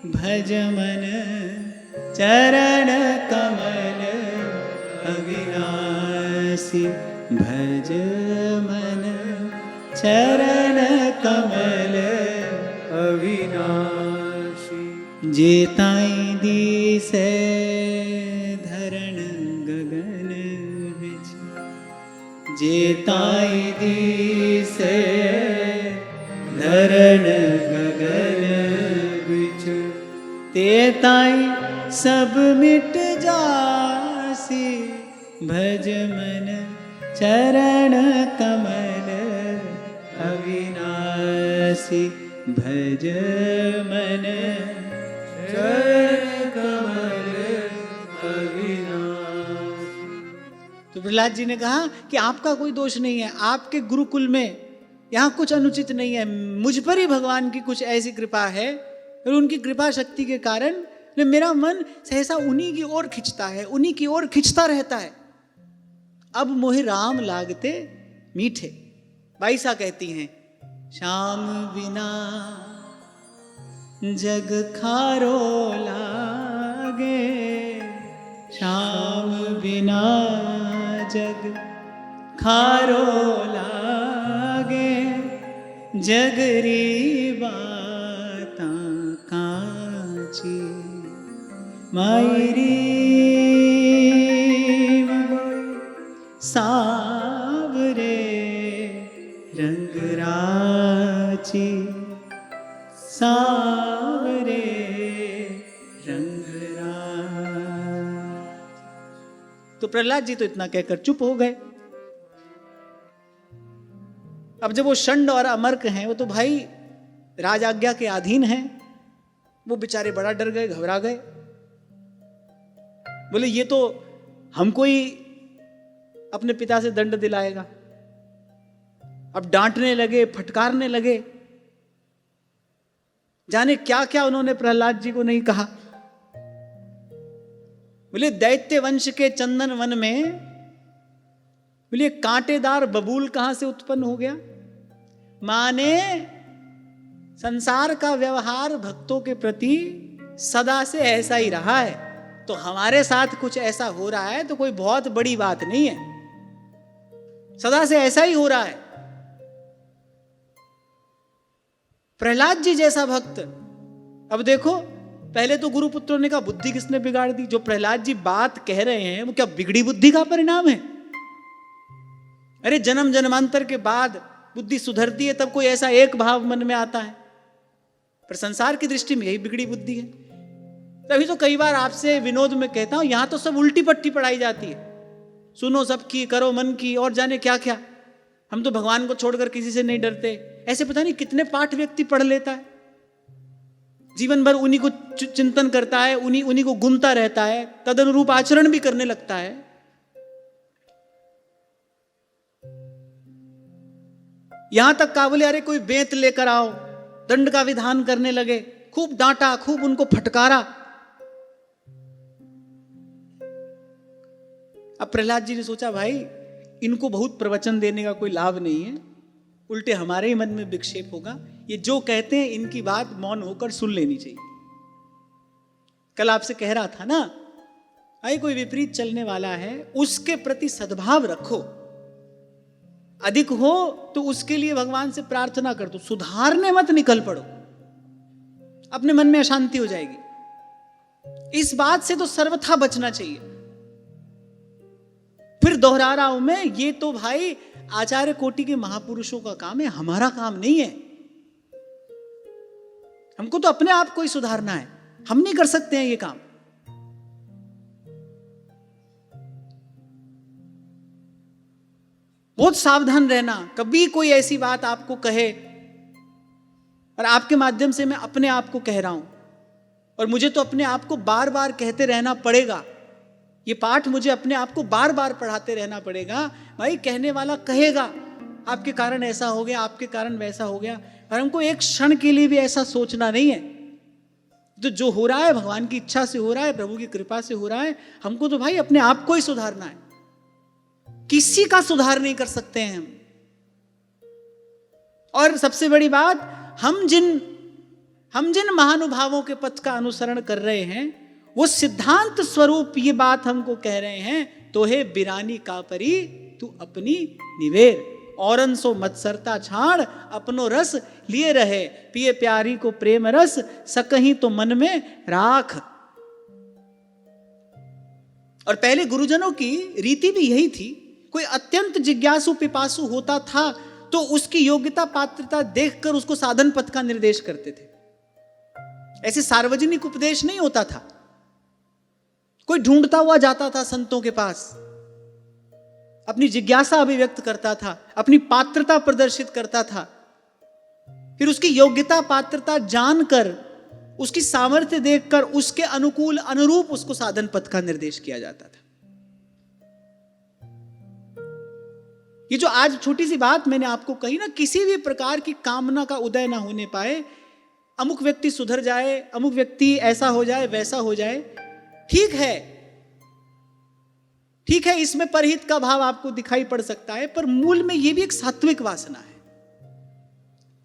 भज मन, चरण कमल अविनाशी भज मन, चरण कमल अविनाशी। जेताई दिसे धरण गगन विच, जेताई दिसे धरण गगन विच, तेताई सब मिट जासी। भज मन चरण कमल अविनाशी, भज मन चरण कमल अविनाशी। तो प्रहलाद जी ने कहा कि आपका कोई दोष नहीं है, आपके गुरुकुल में यहाँ कुछ अनुचित नहीं है, मुझ पर ही भगवान की कुछ ऐसी कृपा है और उनकी कृपा शक्ति के कारण मेरा मन सहसा उन्हीं की ओर खिंचता है, उन्हीं की ओर खिंचता रहता है। अब मोहि राम लागते मीठे। बाईसा कहती हैं, श्याम बिना जग खारो लागे, श्याम बिना जग खारो लागे, जगरी बाता कांची मायरी सावरे रंग राची, सावरे रंग राची। तो प्रहलाद जी तो इतना कहकर चुप हो गए। अब जब वो षंड और अमर्क हैं, वो तो भाई राज आज्ञा के अधीन हैं, वो बेचारे बड़ा डर गए, घबरा गए। बोले ये तो हमको ही अपने पिता से दंड दिलाएगा। अब डांटने लगे, फटकारने लगे, जाने क्या क्या उन्होंने प्रहलाद जी को नहीं कहा। बोले दैत्य वंश के चंदन वन में बोले कांटेदार बबूल कहां से उत्पन्न हो गया। माने संसार का व्यवहार भक्तों के प्रति सदा से ऐसा ही रहा है, तो हमारे साथ कुछ ऐसा हो रहा है तो कोई बहुत बड़ी बात नहीं है, सदा से ऐसा ही हो रहा है। प्रहलाद जी जैसा भक्त, अब देखो पहले तो गुरुपुत्रों ने कहा बुद्धि किसने बिगाड़ दी। जो प्रहलाद जी बात कह रहे हैं वो क्या बिगड़ी बुद्धि का परिणाम है? अरे जन्म जन्मांतर के बाद बुद्धि सुधरती है तब कोई ऐसा एक भाव मन में आता है, पर संसार की दृष्टि में यही बिगड़ी बुद्धि है। तभी तो कई बार आपसे विनोद में कहता हूं यहां तो सब उल्टी पट्टी पढ़ाई जाती है, सुनो सबकी करो मन की और जाने क्या क्या। हम तो भगवान को छोड़कर किसी से नहीं डरते। ऐसे पता नहीं कितने पाठ व्यक्ति पढ़ लेता है, जीवन भर उन्हीं को चिंतन करता है, उन्हीं को गुनता रहता है, तदनुरूप आचरण भी करने लगता है। यहां तक का बोले अरे कोई बेंत लेकर आओ, दंड का विधान करने लगे, खूब डांटा, खूब उनको फटकारा। अब प्रहलाद जी ने सोचा भाई इनको बहुत प्रवचन देने का कोई लाभ नहीं है, उल्टे हमारे ही मन में विक्षेप होगा। ये जो कहते हैं इनकी बात मौन होकर सुन लेनी चाहिए। कल आपसे कह रहा था ना, भाई कोई विपरीत चलने वाला है, उसके प्रति सद्भाव रखो, अधिक हो तो उसके लिए भगवान से प्रार्थना कर दो, सुधारने मत निकल पड़ो, अपने मन में अशांति हो जाएगी। इस बात से तो सर्वथा बचना चाहिए। फिर दोहरा रहा हूं मैं, ये तो भाई आचार्य कोटि के महापुरुषों का काम है, हमारा काम नहीं है। हमको तो अपने आप को ही सुधारना है, हम नहीं कर सकते हैं ये काम। बहुत सावधान रहना, कभी कोई ऐसी बात आपको कहे, और आपके माध्यम से मैं अपने आप को कह रहा हूं, और मुझे तो अपने आप को बार बार कहते रहना पड़ेगा, ये पाठ मुझे अपने आप को बार बार पढ़ाते रहना पड़ेगा। भाई कहने वाला कहेगा आपके कारण ऐसा हो गया, आपके कारण वैसा हो गया, और हमको एक क्षण के लिए भी ऐसा सोचना नहीं है। तो जो हो रहा है भगवान की इच्छा से हो रहा है, प्रभु की कृपा से हो रहा है, हमको तो भाई अपने आप को ही सुधारना है, किसी का सुधार नहीं कर सकते हैं हम। और सबसे बड़ी बात, हम जिन महानुभावों के पथ का अनुसरण कर रहे हैं, वो सिद्धांत स्वरूप ये बात हमको कह रहे हैं, तो हे बिरानी का परी तू अपनी निवेर, औरन सो मत्सरता छाड़ अपनो रस लिए रहे, पिए प्यारी को प्रेम रस सकहीं तो मन में राख। और पहले गुरुजनों की रीति भी यही थी, कोई अत्यंत जिज्ञासु पिपासु होता था तो उसकी योग्यता पात्रता देखकर उसको साधन पथ का निर्देश करते थे। ऐसे सार्वजनिक उपदेश नहीं होता था, कोई ढूंढता हुआ जाता था संतों के पास, अपनी जिज्ञासा अभिव्यक्त करता था, अपनी पात्रता प्रदर्शित करता था, फिर उसकी योग्यता पात्रता जानकर, उसकी सामर्थ्य देखकर उसके अनुकूल अनुरूप उसको साधन पथ का निर्देश किया जाता था। ये जो आज छोटी सी बात मैंने आपको कही ना, किसी भी प्रकार की कामना का उदय ना होने पाए, अमुक व्यक्ति सुधर जाए, अमुक व्यक्ति ऐसा हो जाए वैसा हो जाए, ठीक है, इसमें परहित का भाव आपको दिखाई पड़ सकता है, पर मूल में यह भी एक सात्विक वासना है।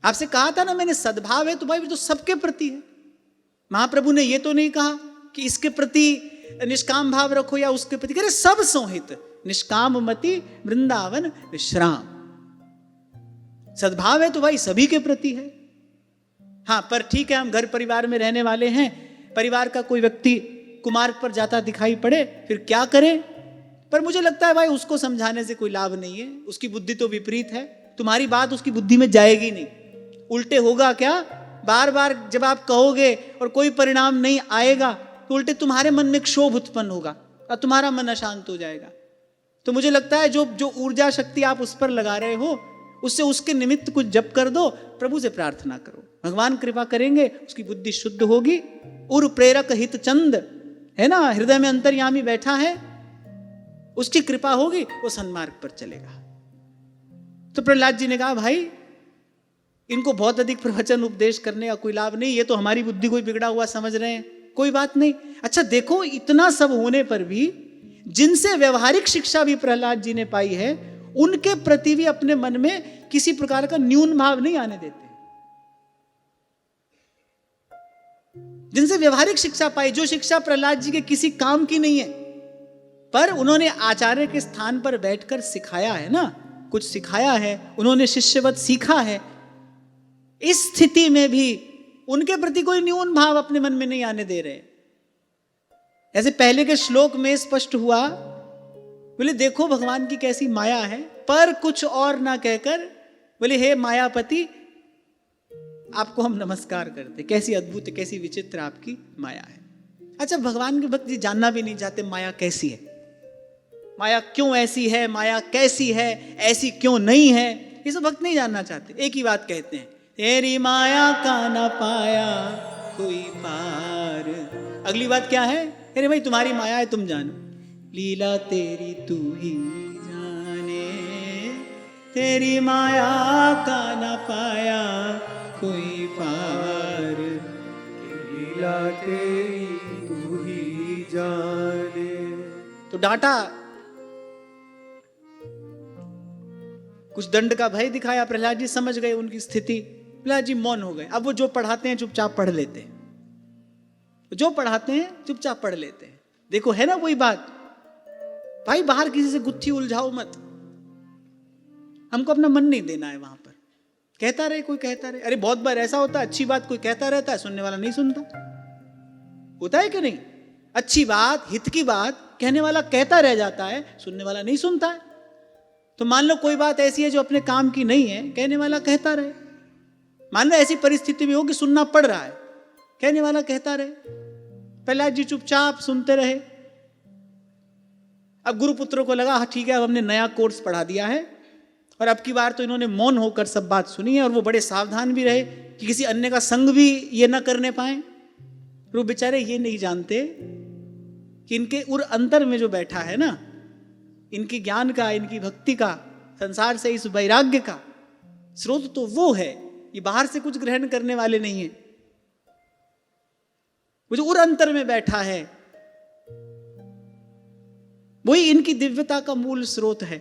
आपसे कहा था ना मैंने, सद्भाव है तो भाई तो सबके प्रति है। महाप्रभु ने यह तो नहीं कहा कि इसके प्रति निष्काम भाव रखो या उसके प्रति, कह रहे सब संहित निष्काम मति वृंदावन विश्राम। सद्भाव है तो भाई सभी के प्रति है। हाँ, पर ठीक है, हम घर परिवार में रहने वाले हैं, परिवार का कोई व्यक्ति कुमार्ग पर जाता दिखाई पड़े, फिर क्या करें? पर मुझे लगता है भाई उसको समझाने से कोई लाभ नहीं है, उसकी बुद्धि तो विपरीत है, तुम्हारी बात उसकी बुद्धि में जाएगी नहीं। उल्टे होगा क्या, बार बार जब आप कहोगे और कोई परिणाम नहीं आएगा तो उल्टे तुम्हारे मन में क्षोभ उत्पन्न होगा और तुम्हारा मन अशांत हो जाएगा। तो मुझे लगता है जो ऊर्जा शक्ति आप उस पर लगा रहे हो, उससे उसके निमित्त कुछ जप कर दो, प्रभु से प्रार्थना करो, भगवान कृपा करेंगे, उसकी बुद्धि शुद्ध होगी। उर प्रेरक हित चंद है ना, हृदय में अंतर्यामी बैठा है, उसकी कृपा होगी, वो सन्मार्ग पर चलेगा। तो प्रहलाद जी ने कहा भाई इनको बहुत अधिक प्रवचन उपदेश करने का कोई लाभ नहीं, ये तो हमारी बुद्धि को बिगड़ा हुआ समझ रहे हैं, कोई बात नहीं। अच्छा देखो, इतना सब होने पर भी जिनसे व्यवहारिक शिक्षा भी प्रहलाद जी ने पाई है, उनके प्रति भी अपने मन में किसी प्रकार का न्यून भाव नहीं आने देते। जिनसे व्यवहारिक शिक्षा पाई, जो शिक्षा प्रहलाद जी के किसी काम की नहीं है, पर उन्होंने आचार्य के स्थान पर बैठकर सिखाया है ना, कुछ सिखाया है, उन्होंने शिष्यवत सीखा है। इस स्थिति में भी उनके प्रति कोई न्यून भाव अपने मन में नहीं आने दे रहे। ऐसे पहले के श्लोक में स्पष्ट हुआ, बोले देखो भगवान की कैसी माया है, पर कुछ और ना कहकर बोले हे मायापति आपको हम नमस्कार करते, कैसी अद्भुत कैसी विचित्र आपकी माया है। अच्छा, भगवान के भक्त जी जानना भी नहीं चाहते माया कैसी है, माया क्यों ऐसी है, माया कैसी है, ऐसी क्यों नहीं है, ये सब भक्त नहीं जानना चाहते। एक ही बात कहते हैं, तेरी माया का ना पाया कोई पार। अगली बात क्या है, अरे भाई तुम्हारी माया है तुम जानो, लीला तेरी तू ही जाने, तेरी माया का ना पाया कोई पार, लीला तेरी तू ही जाने। तो डांटा, कुछ दंड का भय दिखाया, प्रहलाद जी समझ गए उनकी स्थिति, प्रहलाद जी मौन हो गए। अब वो जो पढ़ाते हैं चुपचाप पढ़ लेते हैं, जो पढ़ाते हैं चुपचाप पढ़ लेते हैं। देखो है ना वही बात, भाई बाहर किसी से गुत्थी उलझाओ मत, हमको अपना मन नहीं देना है वहां पर। कहता रहे कोई कहता रहे, अरे बहुत बार ऐसा होता है अच्छी बात कोई कहता रहता है, सुनने वाला नहीं सुनता, होता है कि नहीं? अच्छी बात हित की बात कहने वाला कहता रह जाता है, सुनने वाला नहीं सुनता है। तो मान लो कोई बात ऐसी है जो अपने काम की नहीं है, कहने वाला कहता रहे। मान लो ऐसी परिस्थिति भी हो कि सुनना पड़ रहा है, कहने वाला कहता रहे। प्रहलाद जी चुपचाप सुनते रहे। अब गुरुपुत्रों को लगा हाँ ठीक है, अब हमने नया कोर्स पढ़ा दिया है, और अब की बार तो इन्होंने मौन होकर सब बात सुनी है, और वो बड़े सावधान भी रहे कि किसी अन्य का संग भी ये ना करने पाए। वो बेचारे ये नहीं जानते कि इनके उर अंतर में जो बैठा है ना, इनकी ज्ञान का, इनकी भक्ति का, संसार से इस वैराग्य का स्रोत तो वो है, ये बाहर से कुछ ग्रहण करने वाले नहीं है। वो जो उर अंतर में बैठा है वही इनकी दिव्यता का मूल स्रोत है।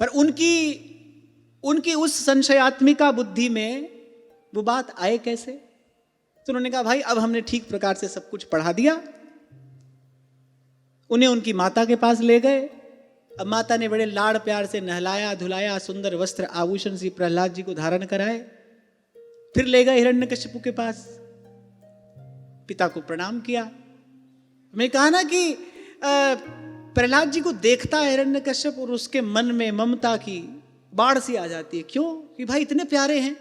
पर उनकी उस संशयात्मिका बुद्धि में वो बात आए कैसे? तो उन्होंने कहा भाई अब हमने ठीक प्रकार से सब कुछ पढ़ा दिया। उन्हें उनकी माता के पास ले गए। अब माता ने बड़े लाड़ प्यार से नहलाया धुलाया, सुंदर वस्त्र आभूषण से प्रहलाद जी को धारण कराए, फिर ले गए हिरण्यकश्यप के पास, पिता को प्रणाम किया। मैं कहा ना कि प्रहलाद जी को देखता है हिरण्यकश्यप और उसके मन में ममता की बाढ़ सी आ जाती है। क्यों? कि भाई इतने प्यारे हैं,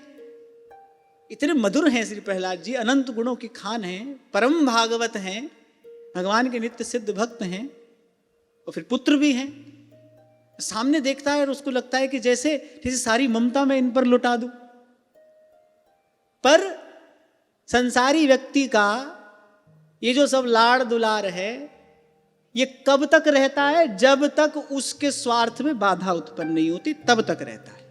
इतने मधुर हैं श्री प्रहलाद जी, अनंत गुणों की खान हैं, परम भागवत हैं, भगवान के नित्य सिद्ध भक्त हैं, और फिर पुत्र भी हैं। सामने देखता है और उसको लगता है कि जैसे सारी ममता मैं इन पर लुटा दूं। पर संसारी व्यक्ति का ये जो सब लाड़ दुलार है, ये कब तक रहता है? जब तक उसके स्वार्थ में बाधा उत्पन्न नहीं होती, तब तक रहता है।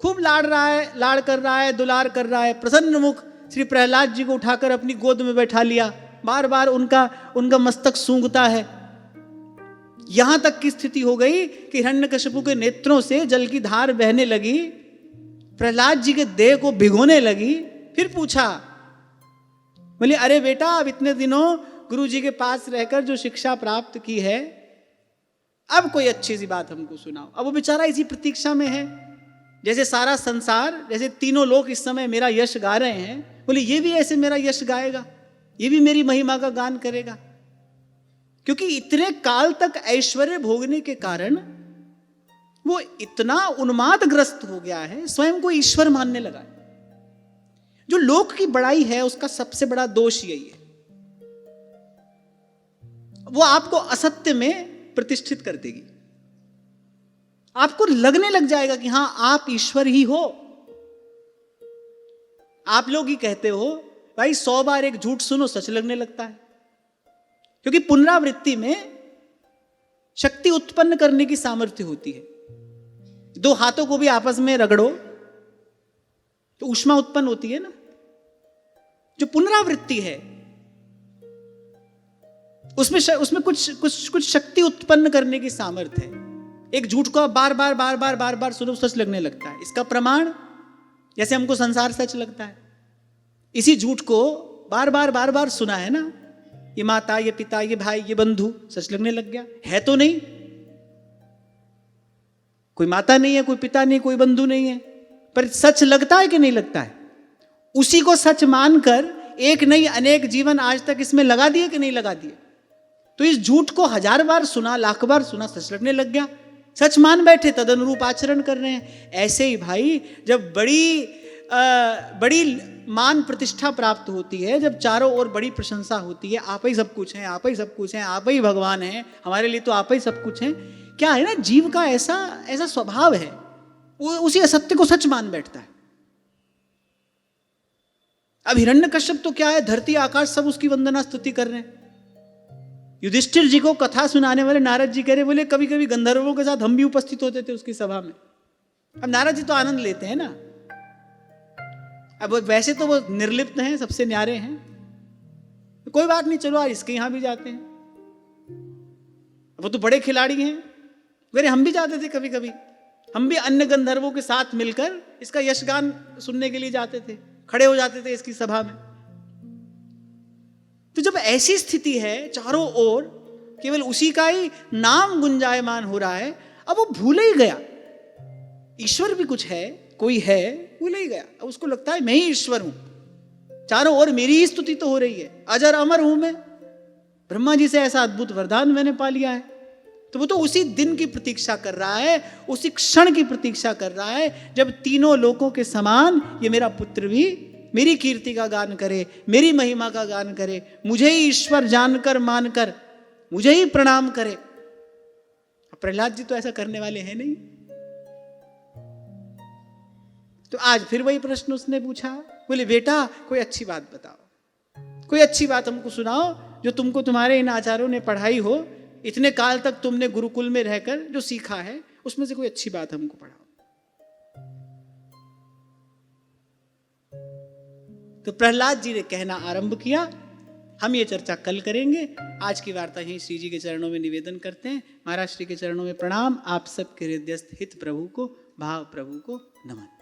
खूब लाड़ रहा है, लाड़ कर रहा है, दुलार कर रहा है, प्रसन्न मुख श्री प्रहलाद जी को उठाकर अपनी गोद में बैठा लिया, बार बार उनका मस्तक सूंघता है। यहां तक की स्थिति हो गई कि हिरण्यकशिपु के नेत्रों से जल की धार बहने लगी, प्रहलाद जी के देह को भिगोने लगी। फिर पूछा, बोले अरे बेटा, अब इतने दिनों गुरु जी के पास रहकर जो शिक्षा प्राप्त की है, अब कोई अच्छी सी बात हमको सुनाओ। अब वो बेचारा इसी प्रतीक्षा में है, जैसे सारा संसार, जैसे तीनों लोग इस समय मेरा यश गा रहे हैं, बोले ये भी ऐसे मेरा यश गाएगा, ये भी मेरी महिमा का गान करेगा। क्योंकि इतने काल तक ऐश्वर्य भोगने के कारण वो इतना उन्मादग्रस्त हो गया है, स्वयं को ईश्वर मानने लगा है। जो लोक की बड़ाई है उसका सबसे बड़ा दोष यही है, वो आपको असत्य में प्रतिष्ठित कर देगी। आपको लगने लग जाएगा कि हां आप ईश्वर ही हो। आप लोग ही कहते हो भाई 100 बार एक झूठ सुनो सच लगने लगता है, क्योंकि पुनरावृत्ति में शक्ति उत्पन्न करने की सामर्थ्य होती है। 2 हाथों को भी आपस में रगड़ो तो ऊष्मा उत्पन्न होती है ना। जो पुनरावृत्ति है उसमें कुछ शक्ति उत्पन्न करने की सामर्थ्य है। एक झूठ को बार बार सुनो सच लगने लगता है। इसका प्रमाण जैसे हमको संसार सच लगता है, इसी झूठ को बार बार सुना है ना, ये माता, ये पिता, ये भाई, ये बंधु, सच लगने लग गया। है तो नहीं, कोई माता नहीं है, कोई पिता नहीं, कोई बंधु नहीं है, पर सच लगता है कि नहीं लगता है? उसी को सच मानकर एक नहीं अनेक जीवन आज तक इसमें लगा दिए कि नहीं लगा दिए? तो इस झूठ को 1000 बार सुना, लाख बार सुना, सच लगने लग गया, सच मान बैठे, तदनुरूप आचरण कर रहे हैं। ऐसे ही भाई जब बड़ी मान प्रतिष्ठा प्राप्त होती है, जब चारों ओर बड़ी प्रशंसा होती है, आप ही सब कुछ हैं, आप ही सब कुछ हैं, आप ही भगवान हैं, हमारे लिए तो आप ही सब कुछ हैं, क्या है ना, जीव का ऐसा स्वभाव है, वो उसी असत्य को सच मान बैठता है। अब हिरण्यकश्यप तो क्या है, धरती आकाश सब उसकी वंदना स्तुति कर रहे हैं। युधिष्ठिर जी को कथा सुनाने वाले नारद जी कह रहे, बोले कभी कभी गंधर्वों के साथ हम भी उपस्थित होते थे उसकी सभा में। अब नारद जी तो आनंद लेते हैं ना, अब वैसे तो वो निर्लिप्त हैं, सबसे न्यारे हैं, तो कोई बात नहीं, चलो आज इसके यहां भी जाते हैं। वो तो बड़े खिलाड़ी हैं। अरे हम भी जाते थे कभी कभी, हम भी अन्य गंधर्वों के साथ मिलकर इसका यशगान सुनने के लिए जाते थे, खड़े हो जाते थे इसकी सभा में। तो जब ऐसी स्थिति है, चारों ओर केवल उसी का ही नाम गुंजायमान हो रहा है, अब वो भूल ही गया ईश्वर भी कुछ है, कोई है, भूल ही गया। अब उसको लगता है मैं ही ईश्वर हूं, चारों ओर मेरी ही स्तुति तो हो रही है, अजर अमर हूं मैं, ब्रह्मा जी से ऐसा अद्भुत वरदान मैंने पा लिया है। तो वो तो उसी दिन की प्रतीक्षा कर रहा है, उसी क्षण की प्रतीक्षा कर रहा है जब तीनों लोकों के समान ये मेरा पुत्र भी मेरी कीर्ति का गान करे, मेरी महिमा का गान करे, मुझे ही ईश्वर जानकर मानकर मुझे ही प्रणाम करे। प्रहलाद जी तो ऐसा करने वाले हैं नहीं। तो आज फिर वही प्रश्न उसने पूछा, बोले बेटा कोई अच्छी बात बताओ, कोई अच्छी बात हमको सुनाओ जो तुमको तुम्हारे इन आचार्यों ने पढ़ाई हो, इतने काल तक तुमने गुरुकुल में रहकर जो सीखा है उसमें से कोई अच्छी बात हमको पढ़ाओ। तो प्रहलाद जी ने कहना आरंभ किया। हम ये चर्चा कल करेंगे। आज की वार्ता यहीं श्री जी के चरणों में निवेदन करते हैं। महाराज श्री के चरणों में प्रणाम। आप सबके हृदयस्थ हित प्रभु को, भाव प्रभु को नमन।